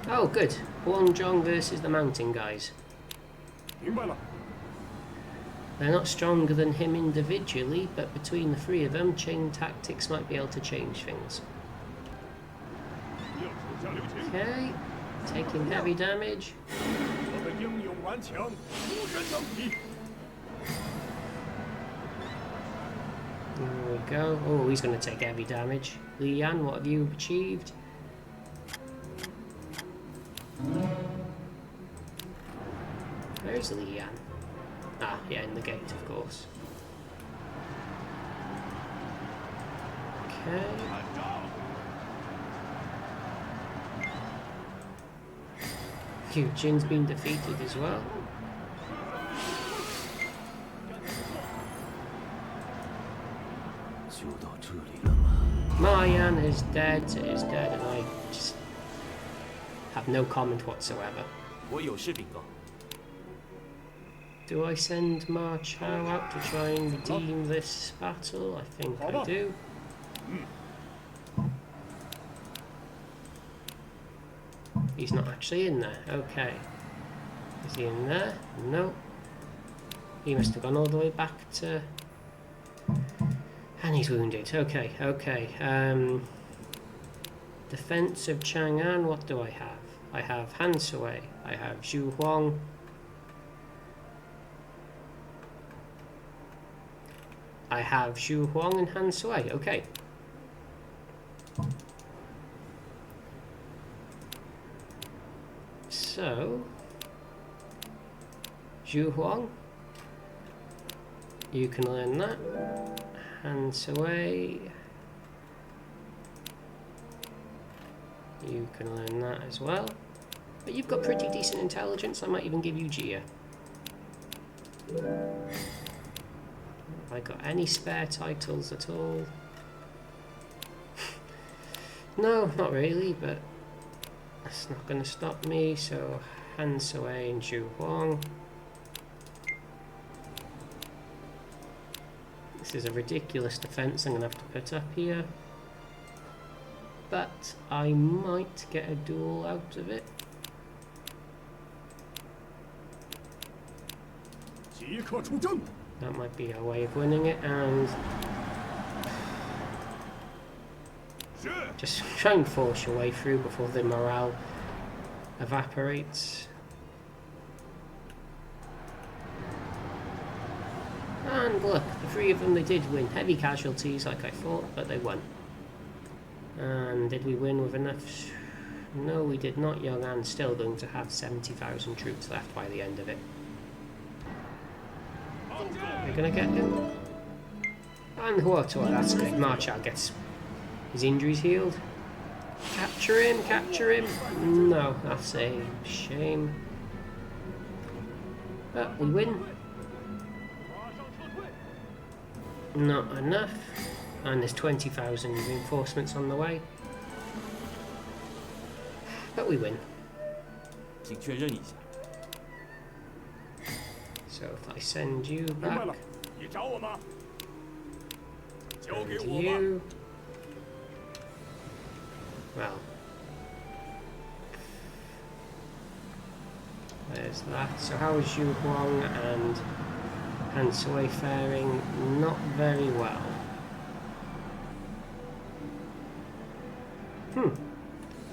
Oh, good. Huangzhong versus the mountain guys. They're not stronger than him individually, but between the three of them, chain tactics might be able to change things. Okay, taking heavy damage. There we go. Oh, he's going to take heavy damage. Li Yan, what have you achieved? Where's Li Yan? Ah, yeah, in the gate, of course. Okay. Yu Jin's been defeated as well. Marianne is dead, and I just have no comment whatsoever. Do I send Ma Chao out to try and redeem this battle? I think I do. He's not actually in there. Okay. Is he in there? No. He must have gone all the way back to... And he's wounded. Okay, okay. Defense of Chang'an, what do I have? I have Han Sui. I have Zhu Huang. I have Zhu Huang and Han Sui. Okay. So, Zhu Huang, you can learn that. Han Sui, you can learn that as well. But you've got pretty decent intelligence. I might even give you Jia. Have I got any spare titles at all? No, not really, but that's not going to stop me. So Han Sui and Zhu Huang. This is a ridiculous defense I'm going to have to put up here. But I might get a duel out of it. That might be our way of winning it, and just try and force your way through before the morale evaporates. And look, the three of them, they did win. Heavy casualties like I thought, but they won. And did we win with enough? No, we did not. Yongan's still going to have 70,000 troops left by the end of it. We're going to get him. And Huotuo, that's good. Ma Chao gets his injuries healed. Capture him, capture him. No, that's a shame. But we win. Not enough. And there's 20,000 reinforcements on the way. But we win. So if I send you back, and you, well, there's that. So how is Zhu Huang and Han Sui faring? Not very well.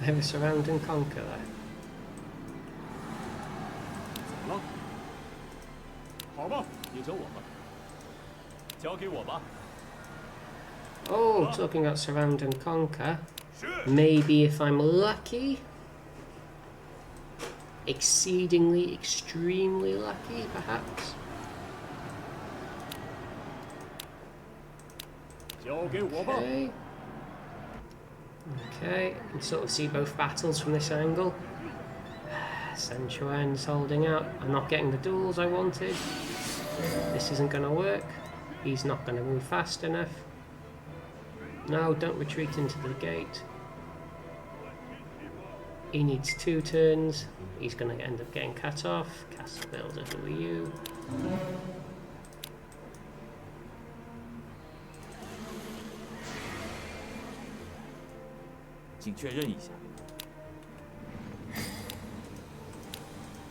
I have a surround and conquer there. Oh, talking about surround and conquer. Maybe if I'm lucky, exceedingly, extremely lucky, perhaps. Okay. Okay, you can sort of see both battles from this angle. Zhang Ren's holding out. I'm not getting the duels I wanted. This isn't going to work. He's not going to move fast enough. No, don't retreat into the gate. He needs 2 turns. He's going to end up getting cut off. Castle Builder, who are you?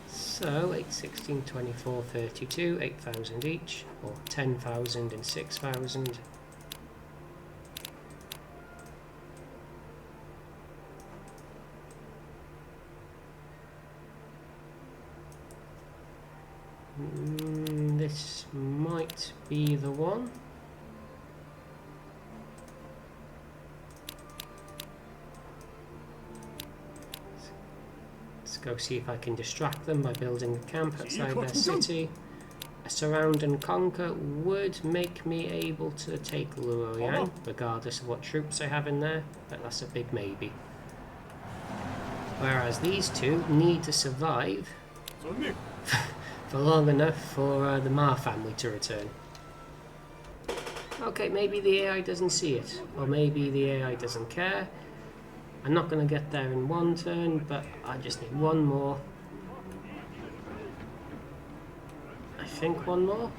So 8, 16, 24, 32, 8,000 each, or 10,000 and 6,000. This might be the one. Go see if I can distract them by building a camp outside their city. A surround and conquer would make me able to take Luoyang, regardless of what troops I have in there, but that's a big maybe. Whereas these two need to survive for long enough for the Ma family to return. Okay, maybe the AI doesn't see it, or maybe the AI doesn't care. I'm not going to get there in one turn, but I just need one more. I think one more.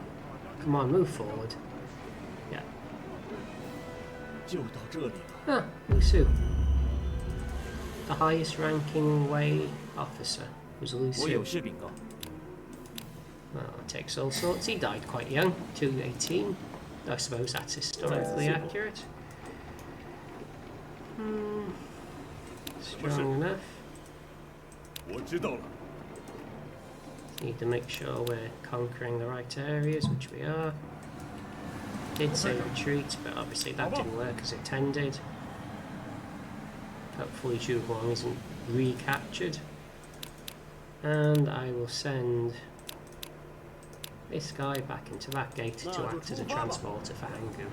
Come on, move forward. Yeah. 就到这里了。 Ah, Lusu. The highest ranking Wei officer was 我有 Lusu. 事禀告。 Well, it takes all sorts. He died quite young, 218. I suppose that's historically accurate. Strong enough. 我知道了。 Need to make sure we're conquering the right areas, which we are. Did say retreat, but obviously that didn't work as intended. Hopefully Zhuhuang isn't recaptured. And I will send this guy back into that gate to act as a transporter for Hangu.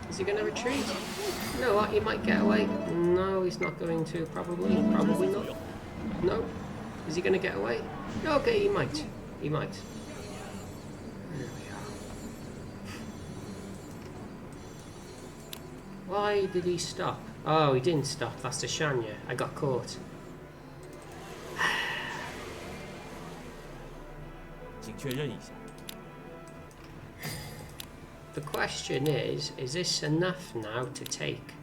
Is he going to retreat? You know what, he might get away. No, he's not going to, probably. Probably not. No. Is he going to get away? Okay, he might. He might. There we are. Why did he stop? Oh, he didn't stop. That's the Shanya. I got caught. 请确认一下。 The question is this enough now to take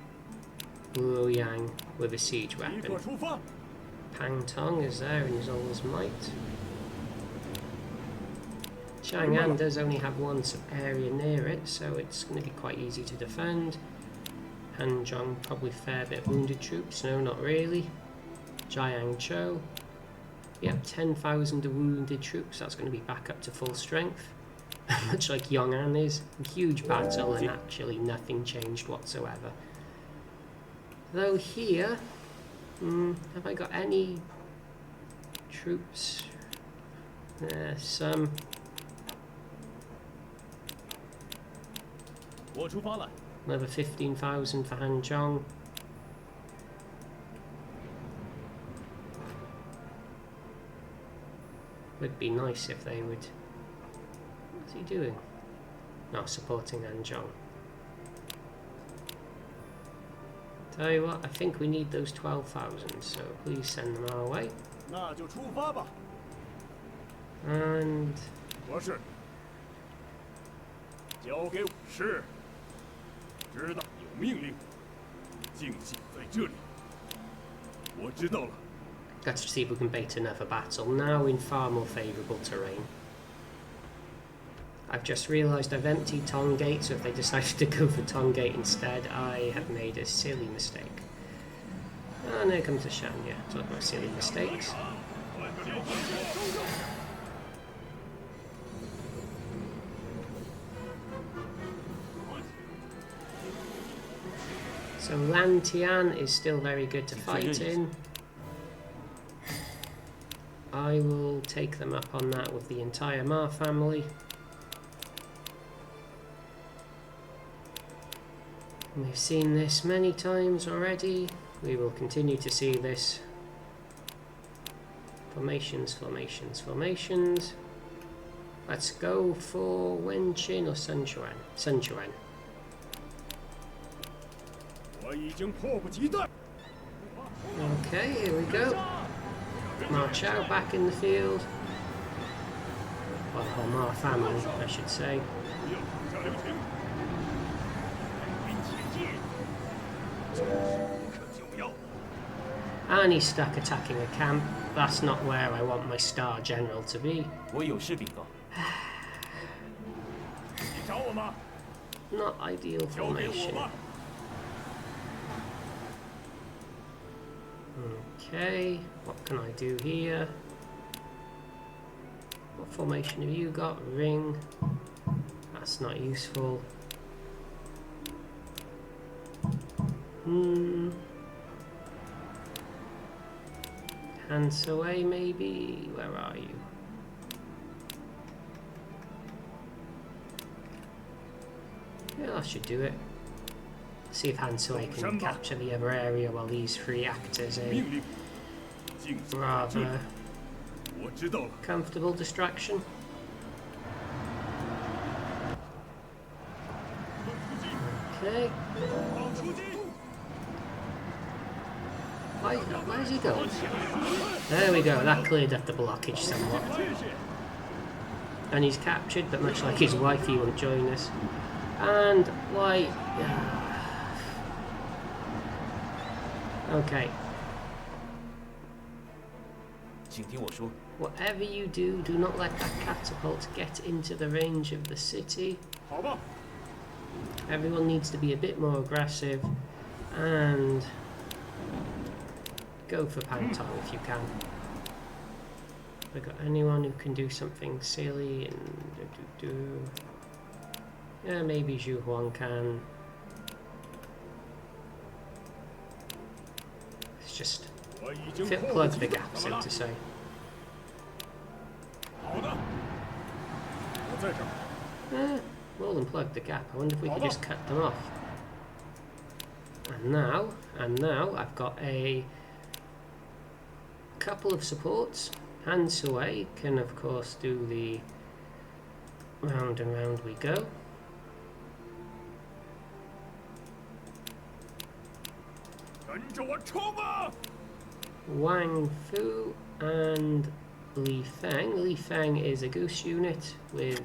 Luoyang with a siege 立刻 weapon? 出发。 Pang Tong is there in his all his might. Chang'an does only have one area near it, so it's going to be quite easy to defend. Hanzhong, probably a fair bit of wounded troops. No, not really. Jiang Chou. Yep, 10,000 of wounded troops. That's going to be back up to full strength. Much like Yongan is. Huge battle and actually nothing changed whatsoever. Though here, have I got any troops? Some. 我出发了。 Another 15,000 for Hanzhong. Would be nice if they would. What's he doing? No, supporting Hanzhong. Tell you what, I think we need those 12,000, so please send them our way. 那就出发吧。 And 我是。交给我。是。知道有命令。静息在这里。我知道了。 let's see if we can bait another battle, now in far more favourable terrain. I've just realised I've emptied Tongate, so if they decided to go for Tongate instead, I have made a silly mistake. And here comes the Shanya. Talk about silly mistakes. So Lantian is still very good to fight in. I will take them up on that with the entire Ma family. We've seen this many times already. We will continue to see this. Formations, formations, formations. Let's go for Wenqin or Sunchuan. Sunchuan. 我已经迫不及待。 Okay, here we go. Ma Chao back in the field. Well, Ma family, I should say. 要下留情。前进。可就要。 And he's stuck attacking a camp. That's not where I want my star general to be. 我有事禀告。你找我吗？ Not ideal 交给我 formation. 吧。 Okay, what can I do here? What formation have you got? Ring. That's not useful. Hansaway maybe? Where are you? Yeah, that should do it. See if Hansaway can capture the other area while these three act as a 命令。静息在这里。 rather 我知道了。 comfortable distraction. Okay. Where's he going? There we go, that cleared up the blockage somewhat. And he's captured, but much like his wife, he won't join us. And, why... Okay. 请听我说， Whatever you do, do not let that catapult get into the range of the city. 好吧， Everyone needs to be a bit more aggressive and go for Pantong if you can. Have I got anyone who can do something silly and Yeah, maybe Zhu Huang can. Let's just 我已经 fit 迫不 plug 及 the 待 gap, 怎 so 么了 to say. 好的，我在这儿。 More than plug the gap. I wonder if we could just cut them off. And now I've got a couple of supports. Han Sui can of course do the round and round we go. Wang Fu and Li Feng. Li Feng is a goose unit with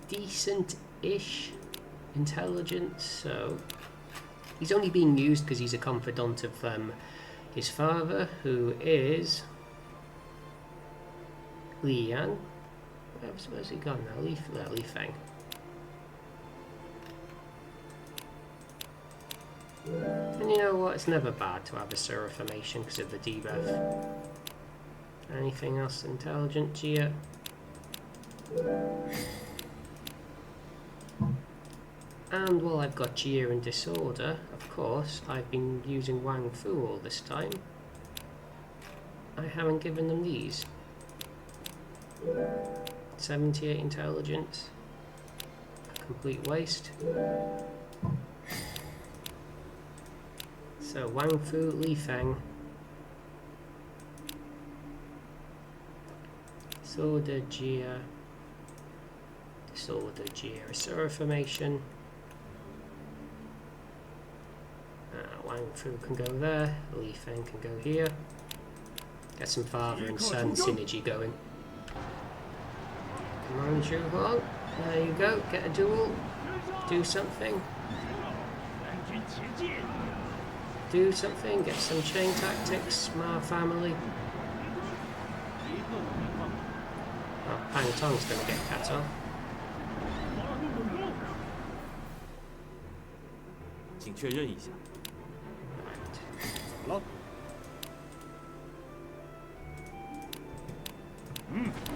decent-ish intelligence, so he's only being used because he's a confidant of his father, who is Luoyang. Where's he gone now? Li Feng. And you know what? It's never bad to have a Sura formation because of the debuff. Anything else intelligent, Gia? And while I've got Gia in disorder, of course, I've been using Wang Fu all this time. I haven't given them these. 78 intelligence. A complete waste. So Wang Fu, Li Feng. Disorder, Gia. Disorder, Gia. Asura formation. Wang Fu can go there. Li Feng can go here. Get some father and son synergy going. Come on, Zhu Huang. There you go. Get a duel. Do something. Do something. Get some chain tactics. Ma family. Oh, Pang Tong's going to get cut off. 请确认一下。 怎么了？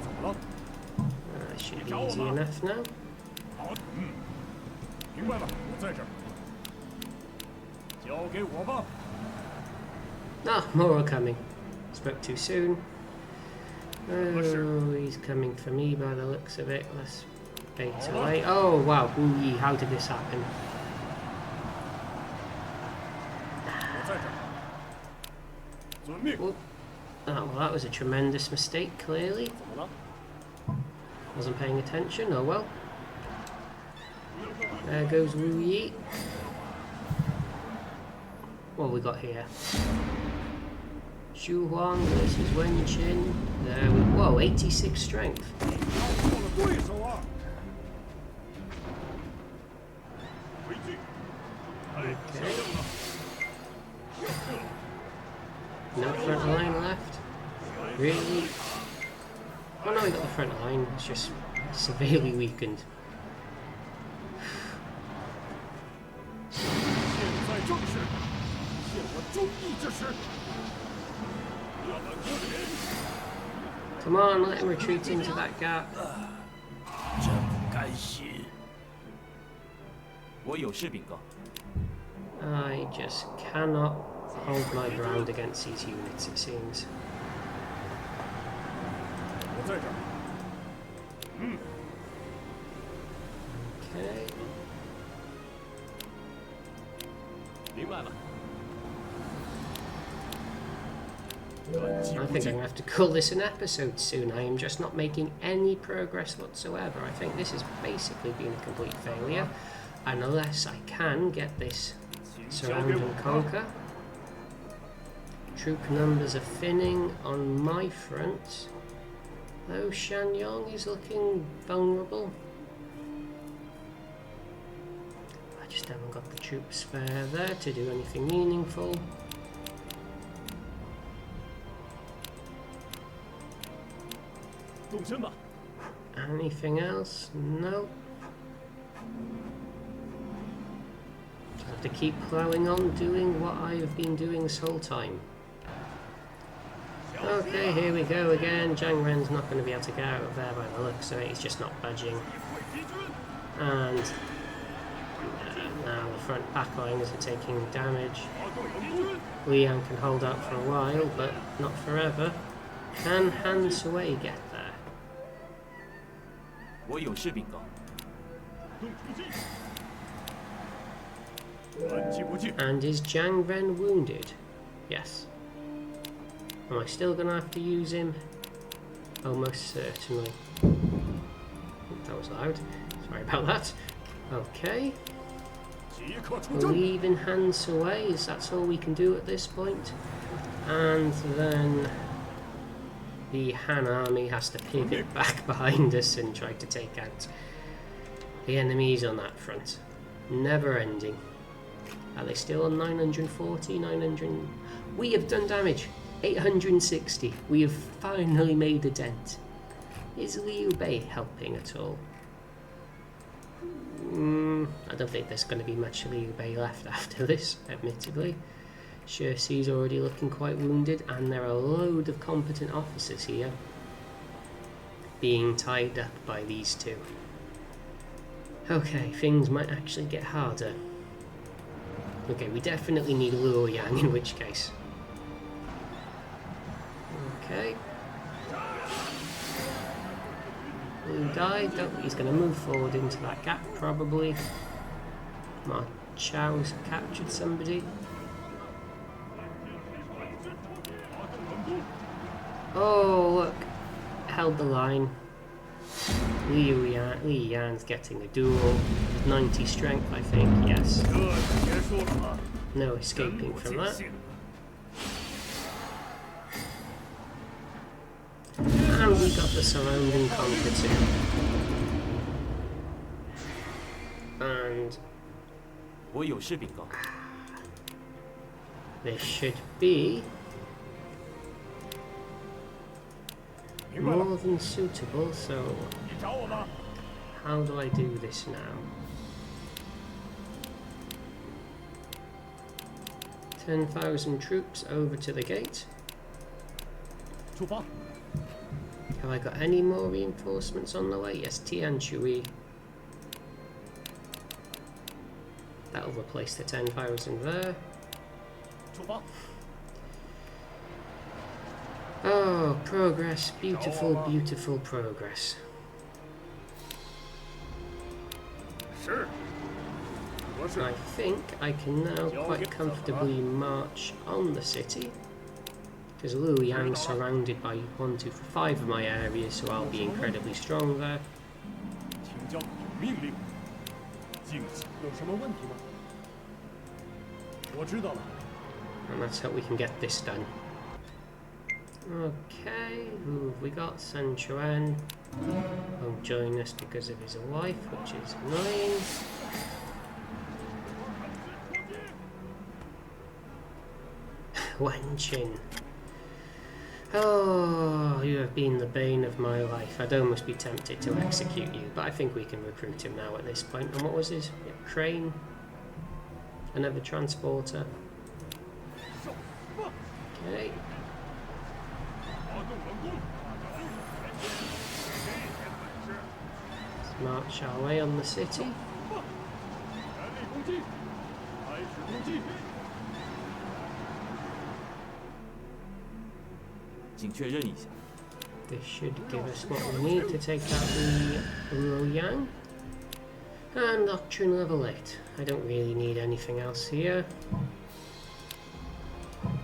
怎么了？ Should be easy enough now. 好，明白了，我在这儿。交给我吧。 Ah, more are coming. Spoke too soon. Oh, he's coming for me by the looks of it. Let's bait away. Oh, wow. Ooh, how did this happen? 我在这儿。遵命。 Oh, well, that was a tremendous mistake, clearly. 怎么了？ Wasn't paying attention. Oh, well. There goes Wu Yi. What have we got here? Xu Huang versus Wen Qin. There we whoa, 86 strength. 做了对手啊！回去。哎，下任务了。 No front line left. Really? Oh no, we got the front line. It's just severely weakened. 现在正是现我忠义之时。要满国的人， Come on, let him retreat into that gap. 真不甘心。我有事禀告。 I just cannot hold my ground against these units, it seems. 我在这儿。 Okay. 明白了。 I think I'm going to have to call this an episode soon. I am just not making any progress whatsoever. I think this has basically been a complete failure. unless I can get this surround and conquer. Troop numbers are thinning on my front, though Shanyong is looking vulnerable. I just haven't got the troop spare there to do anything meaningful. Anything else? No. Just have to keep plowing on doing what I have been doing this whole time. Okay, here we go again. Zhang Ren's not going to be able to get out of there by the looks of it. He's just not budging. And now the front back lines are taking damage. Luoyang can hold out for a while, but not forever. Can Han Sui get there? 我有事禀告。 And is Zhang Ren wounded? Yes. Am I still going to have to use him? Almost certainly. That was loud. Sorry about that. Okay. Leaving Han Sui, is that's all we can do at this point. And then the Han army has to pivot back behind us and try to take out the enemies on that front. Never ending. Are they still on 940? 900? We have done damage. 860. We have finally made a dent. Is Liu Bei helping at all? I don't think there's going to be much Liu Bei left after this, admittedly. Shirsi's already looking quite wounded, and there are a load of competent officers here being tied up by these two. Okay, things might actually get harder. Okay, we definitely need Luoyang, in which case. Okay. Blue died. Oh, he's going to move forward into that gap, probably. Chao's captured somebody. Oh, look. Held the line. Luoyang's getting a duel. 90 strength, I think, yes. No escaping from that. And we got the surrounding conquer too. And 我有事禀告。 this should be more than suitable, so how do I do this now? 10,000 troops over to the gate. 出发。 Have I got any more reinforcements on the way? Yes, Tian Shui. That'll replace the 10,000 there. 出发。 Oh, progress. Beautiful, beautiful progress. 是。我是。 I think I can now quite comfortably march on the city. Because Luoyang's surrounded by 1, 2, 5 of my areas, so I'll be incredibly strong there. 请教有命令。敬请。有什么问题吗？我知道了。 And let's hope we can get this done. Okay, who have we got? Sun Chuan won't join us because of his wife, which is annoying. Wen Qin. Oh, you have been the bane of my life. I'd almost be tempted to execute you, but I think we can recruit him now at this point. And what was his? Yeah, crane? Another transporter. Okay. Let's march our way on the city. 全力攻击！开始攻击！ 请确认一下。 This should give us what we need to take out the Luoyang. And Doctrine level 8. I don't really need anything else here.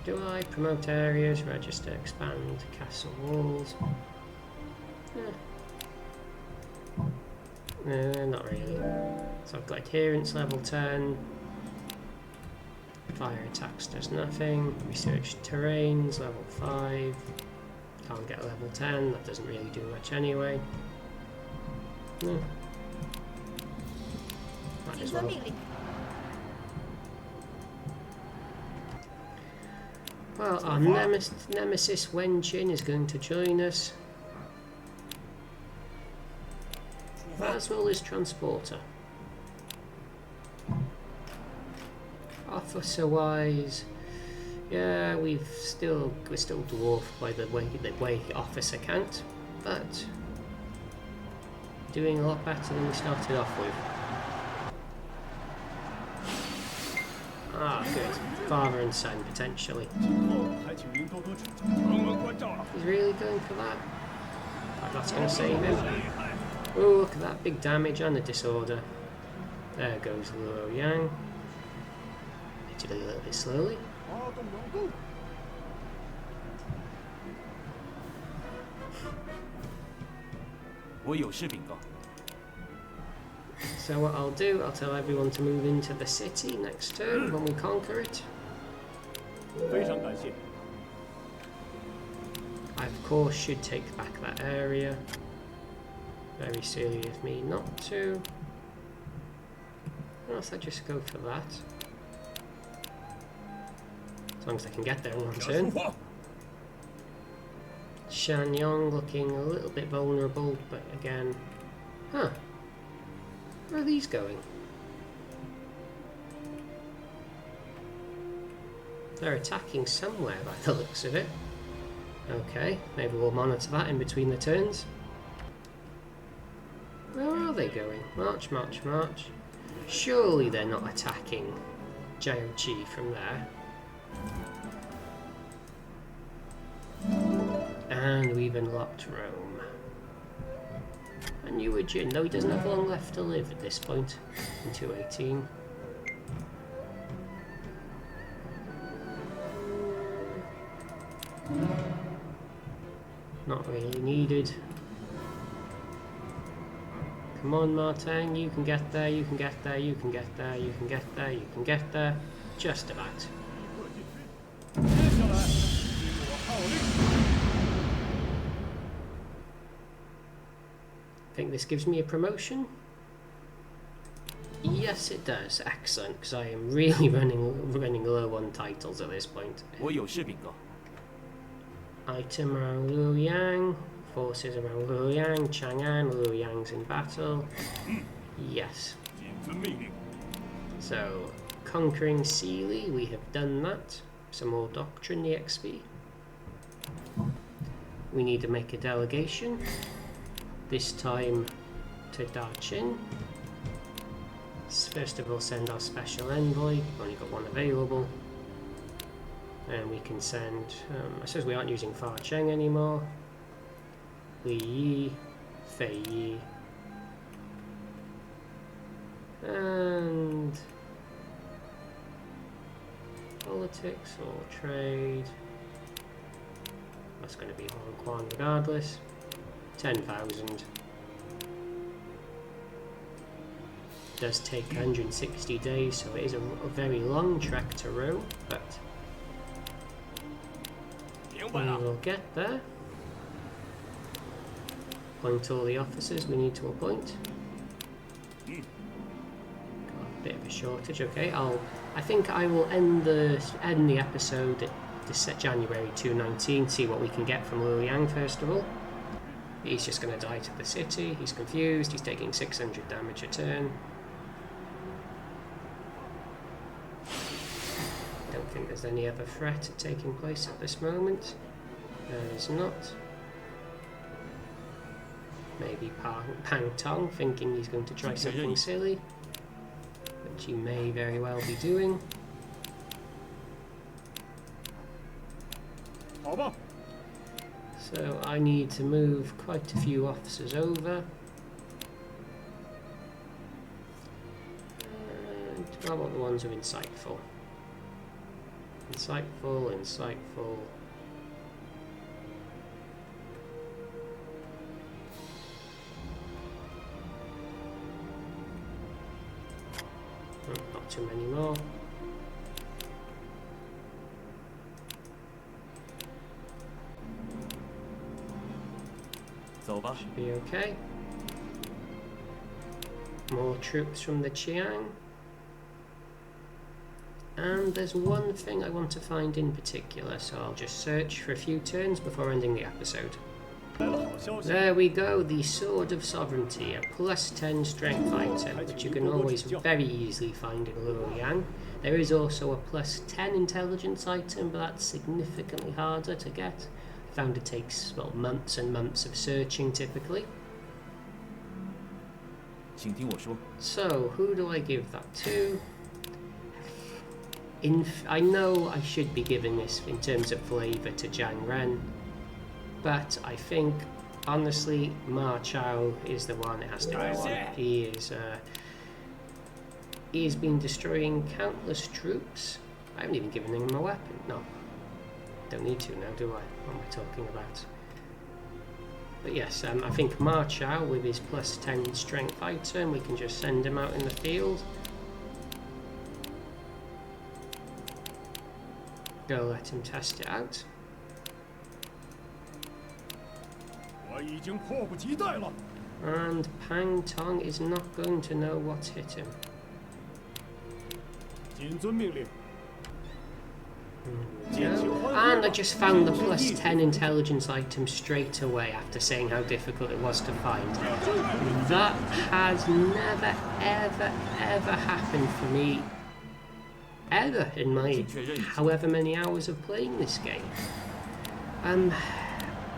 Do I? Promote areas, register, expand, castle walls. Not really. So I've got adherence level 10. Fire attacks does nothing. Research terrains level 5. Can't get a level 10. That doesn't really do much anyway. No. Might as well. Well, our nemesis Wen Qin is going to join us. As well as transporter. Officer wise, yeah, we're still dwarfed by the way officer count, but doing a lot better than we started off with. Ah, good. Father and son potentially. He's really going for that. Like, that's going to save him. Oh, look at that big damage and the disorder. There goes Luoyang. Did a little bit slowly. So what I'll do, I'll tell everyone to move into the city next turn when we conquer it. I of course should take back that area. Very silly of me not to. Or else I just go for that. As long as I can get there in one turn. Shanyong looking a little bit vulnerable, but again... Huh. Where are these going? They're attacking somewhere by the looks of it. Okay, maybe we'll monitor that in between the turns. Where are they going? March, march, march. Surely they're not attacking Jiaoqi from there. And we've unlocked Rome. And Yu Jin, though he doesn't have long left to live at this point, in 218. Not really needed. Come on, Martin, you can get there, you can get there, you can get there, you can get there, you can get there. Just about. I think this gives me a promotion. Yes, it does. Excellent, because I am really running low on titles at this point. Item around Luoyang, forces around Luoyang, Chang'an, Luoyang's in battle. Yes. So, conquering Sealy, we have done that. Some more doctrine EXP. We need to make a delegation. This time to Daqin. First of all, send our special envoy. We've only got one available. And we can send, I suppose we aren't using Fa Cheng anymore. Li Yi, Fei Yi. And politics or trade. That's going to be Hong Kong regardless. 10,000. Does take 160 days, so it is a very long trek to Rome, but we will get there. Appoint all the officers we need to appoint. Got a bit of a shortage. Okay, I think I will end the episode at January 219. See what we can get from Luoyang first of all. He's just going to die to the city. He's confused. He's taking 600 damage a turn. Don't think there's any other threat taking place at this moment. There is not. Maybe Pang Tong thinking he's going to try something silly, which he may very well be doing. So I need to move quite a few officers over. And how about the ones who are insightful? Insightful, insightful. Not too many more. 走吧。 Should be okay. More troops from the Qiang. And there's one thing I want to find in particular, so I'll just search for a few turns before ending the episode. 来了好消息， There we go, the Sword of Sovereignty, a +10 strength item, which you can always very easily find in Luoyang. There is also a +10 intelligence item, but that's significantly harder to get. I found it takes, well, months and months of searching typically. 请听我说， So, who do I give that to? I know I should be giving this in terms of flavour to Zhang Ren, but I think, honestly, Chao is the one it has to go on. He has been destroying countless troops. I haven't even given him a weapon. No, don't need to now, do I? What am I talking about? But yes, I think Chao with his +10 strength item, we can just send him out in the field. Go let him test it out. 我已经迫不及待了。 And Pang Tong is not going to know what's hit him. 谨遵命令。 And I just found the +10 intelligence item straight away after saying how difficult it was to find. That has never, ever, ever happened for me. Ever in my however many hours of playing this game.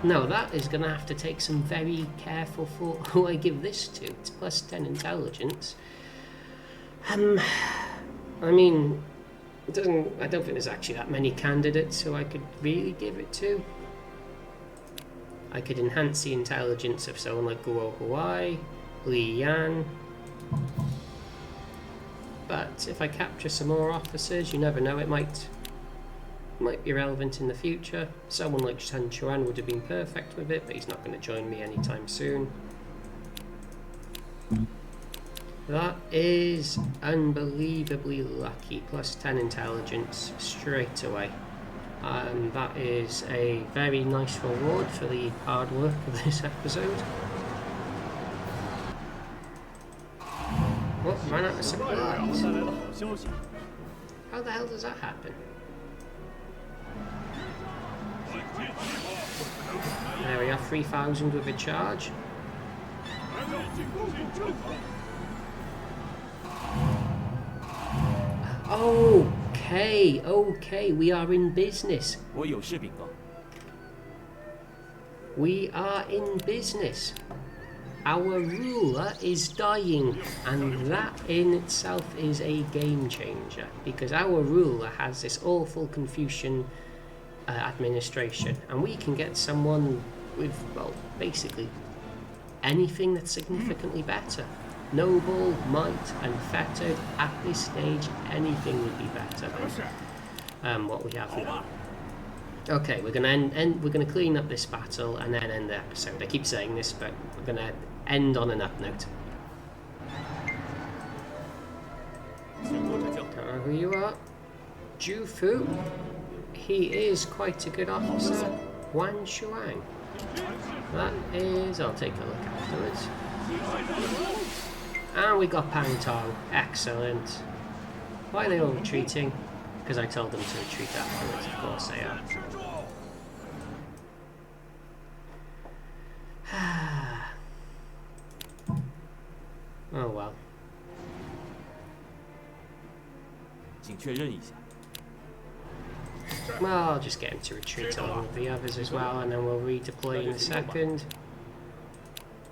No, that is going to have to take some very careful thought who I give this to. It's +10 intelligence. I mean, I don't think there's actually that many candidates who I could really give it to. I could enhance the intelligence of someone like Guo Huai, Li Yan. But if I capture some more officers, you never know, it might be relevant in the future. Someone like Shan Chuan would have been perfect with it, but he's not going to join me anytime soon. That is unbelievably lucky. +10 intelligence straight away. That is a very nice reward for the hard work of this episode. Oh, ran out of supplies. 带来了好消息， How the hell does that happen? There we are, 3,000 with a charge. Okay, we are in business. 我有事禀告。 We are in business. Our ruler is dying, and that in itself is a game changer, because our ruler has this awful Confucian administration, and we can get someone with, well, basically anything that's significantly better. Noble, might, and fettered. At this stage, anything would be better than what we have now. Okay, we're gonna we're gonna clean up this battle and then end the episode. I keep saying this, but we're gonna end on an up note. 请多指教。 Don't know who you are. Jufu. He is quite a good officer. Wang Shuang. That is. I'll take a look afterwards. And we got Pang Tong. Excellent. Why are they all retreating? Because I told them to retreat afterwards. Of course they are. Oh well. 请确认一下， Well, I'll just get him to retreat along with the others as well, and then we'll redeploy in a second.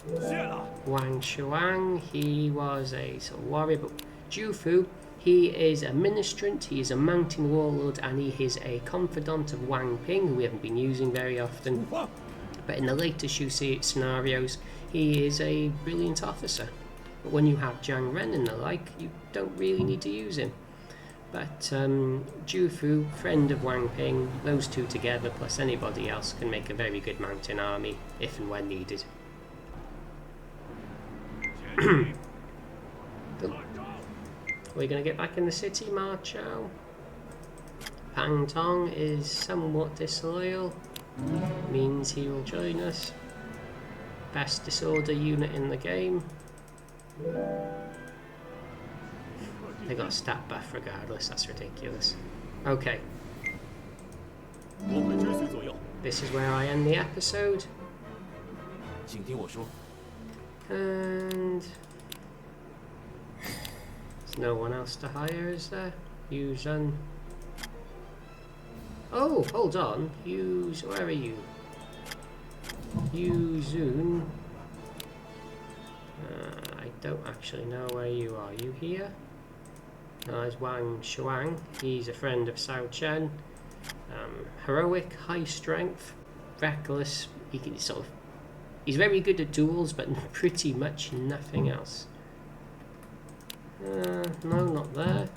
谢了。 Wang Shuang, he was a sort of warrior, but Jufu, he is a ministrant, he is a mountain warlord, and he is a confidant of Wang Ping, who we haven't been using very often. But in the later Shu scenarios, he is a brilliant officer. But when you have Zhang Ren and the like, you don't really need to use him. But Jufu, friend of Wang Ping, those two together plus anybody else can make a very good mountain army if and when needed. We're going to get back in the city, Ma Chao. Pang Tong is somewhat disloyal. Means he will join us. Best disorder unit in the game. They got a stat buff regardless, that's ridiculous. Okay. 我会追随左右。 This is where I end the episode. 请听我说。 And there's no one else to hire, is there? Yuzhan. Oh, hold on. Where are you? Yuzun. I don't actually know where you are. You here? No, there's Wang Shuang. He's a friend of Cao Chen. Heroic, high strength, reckless. He can he's very good at duels, but pretty much nothing else. No, not there.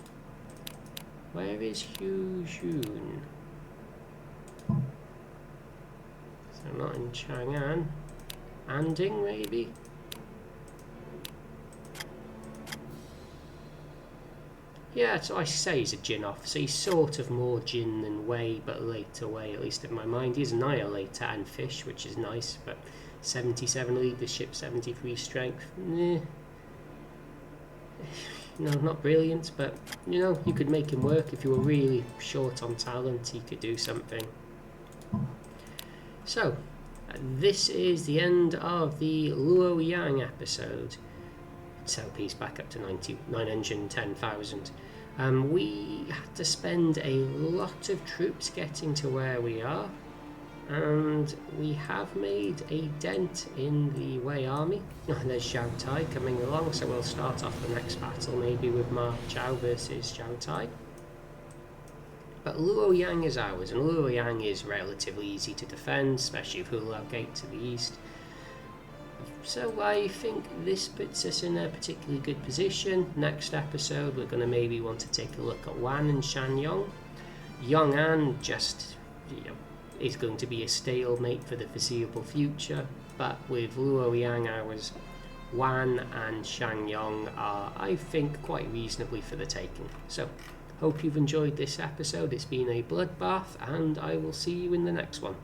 Where is Hu Jun? So not in Chang'an. Anding, maybe? Yeah, so I say he's a Jin officer. He's sort of more Jin than Wei, but later Wei, at least in my mind. He's Annihilator and Fish, which is nice, but 77 leadership, 73 strength. No, not brilliant, but you know, you could make him work if you were really short on talent. He could do something. So, this is the end of the Luoyang episode. SLP's back up to 910,000. We had to spend a lot of troops getting to where we are, and we have made a dent in the Wei army. And there's Xiao Tai coming along, so we'll start off the next battle maybe with Ma Chao versus Xiao Tai. But Luoyang is ours, and Luoyang is relatively easy to defend, especially with Hulao Gate to the east. So I think this puts us in a particularly good position. Next episode we're going to maybe want to take a look at Wan and Shanyong. Yongan just, is going to be a stalemate for the foreseeable future, but with Luoyang ours, Wan and Shanyong are, I think, quite reasonably for the taking. So hope you've enjoyed this episode. It's been a bloodbath, and I will see you in the next one.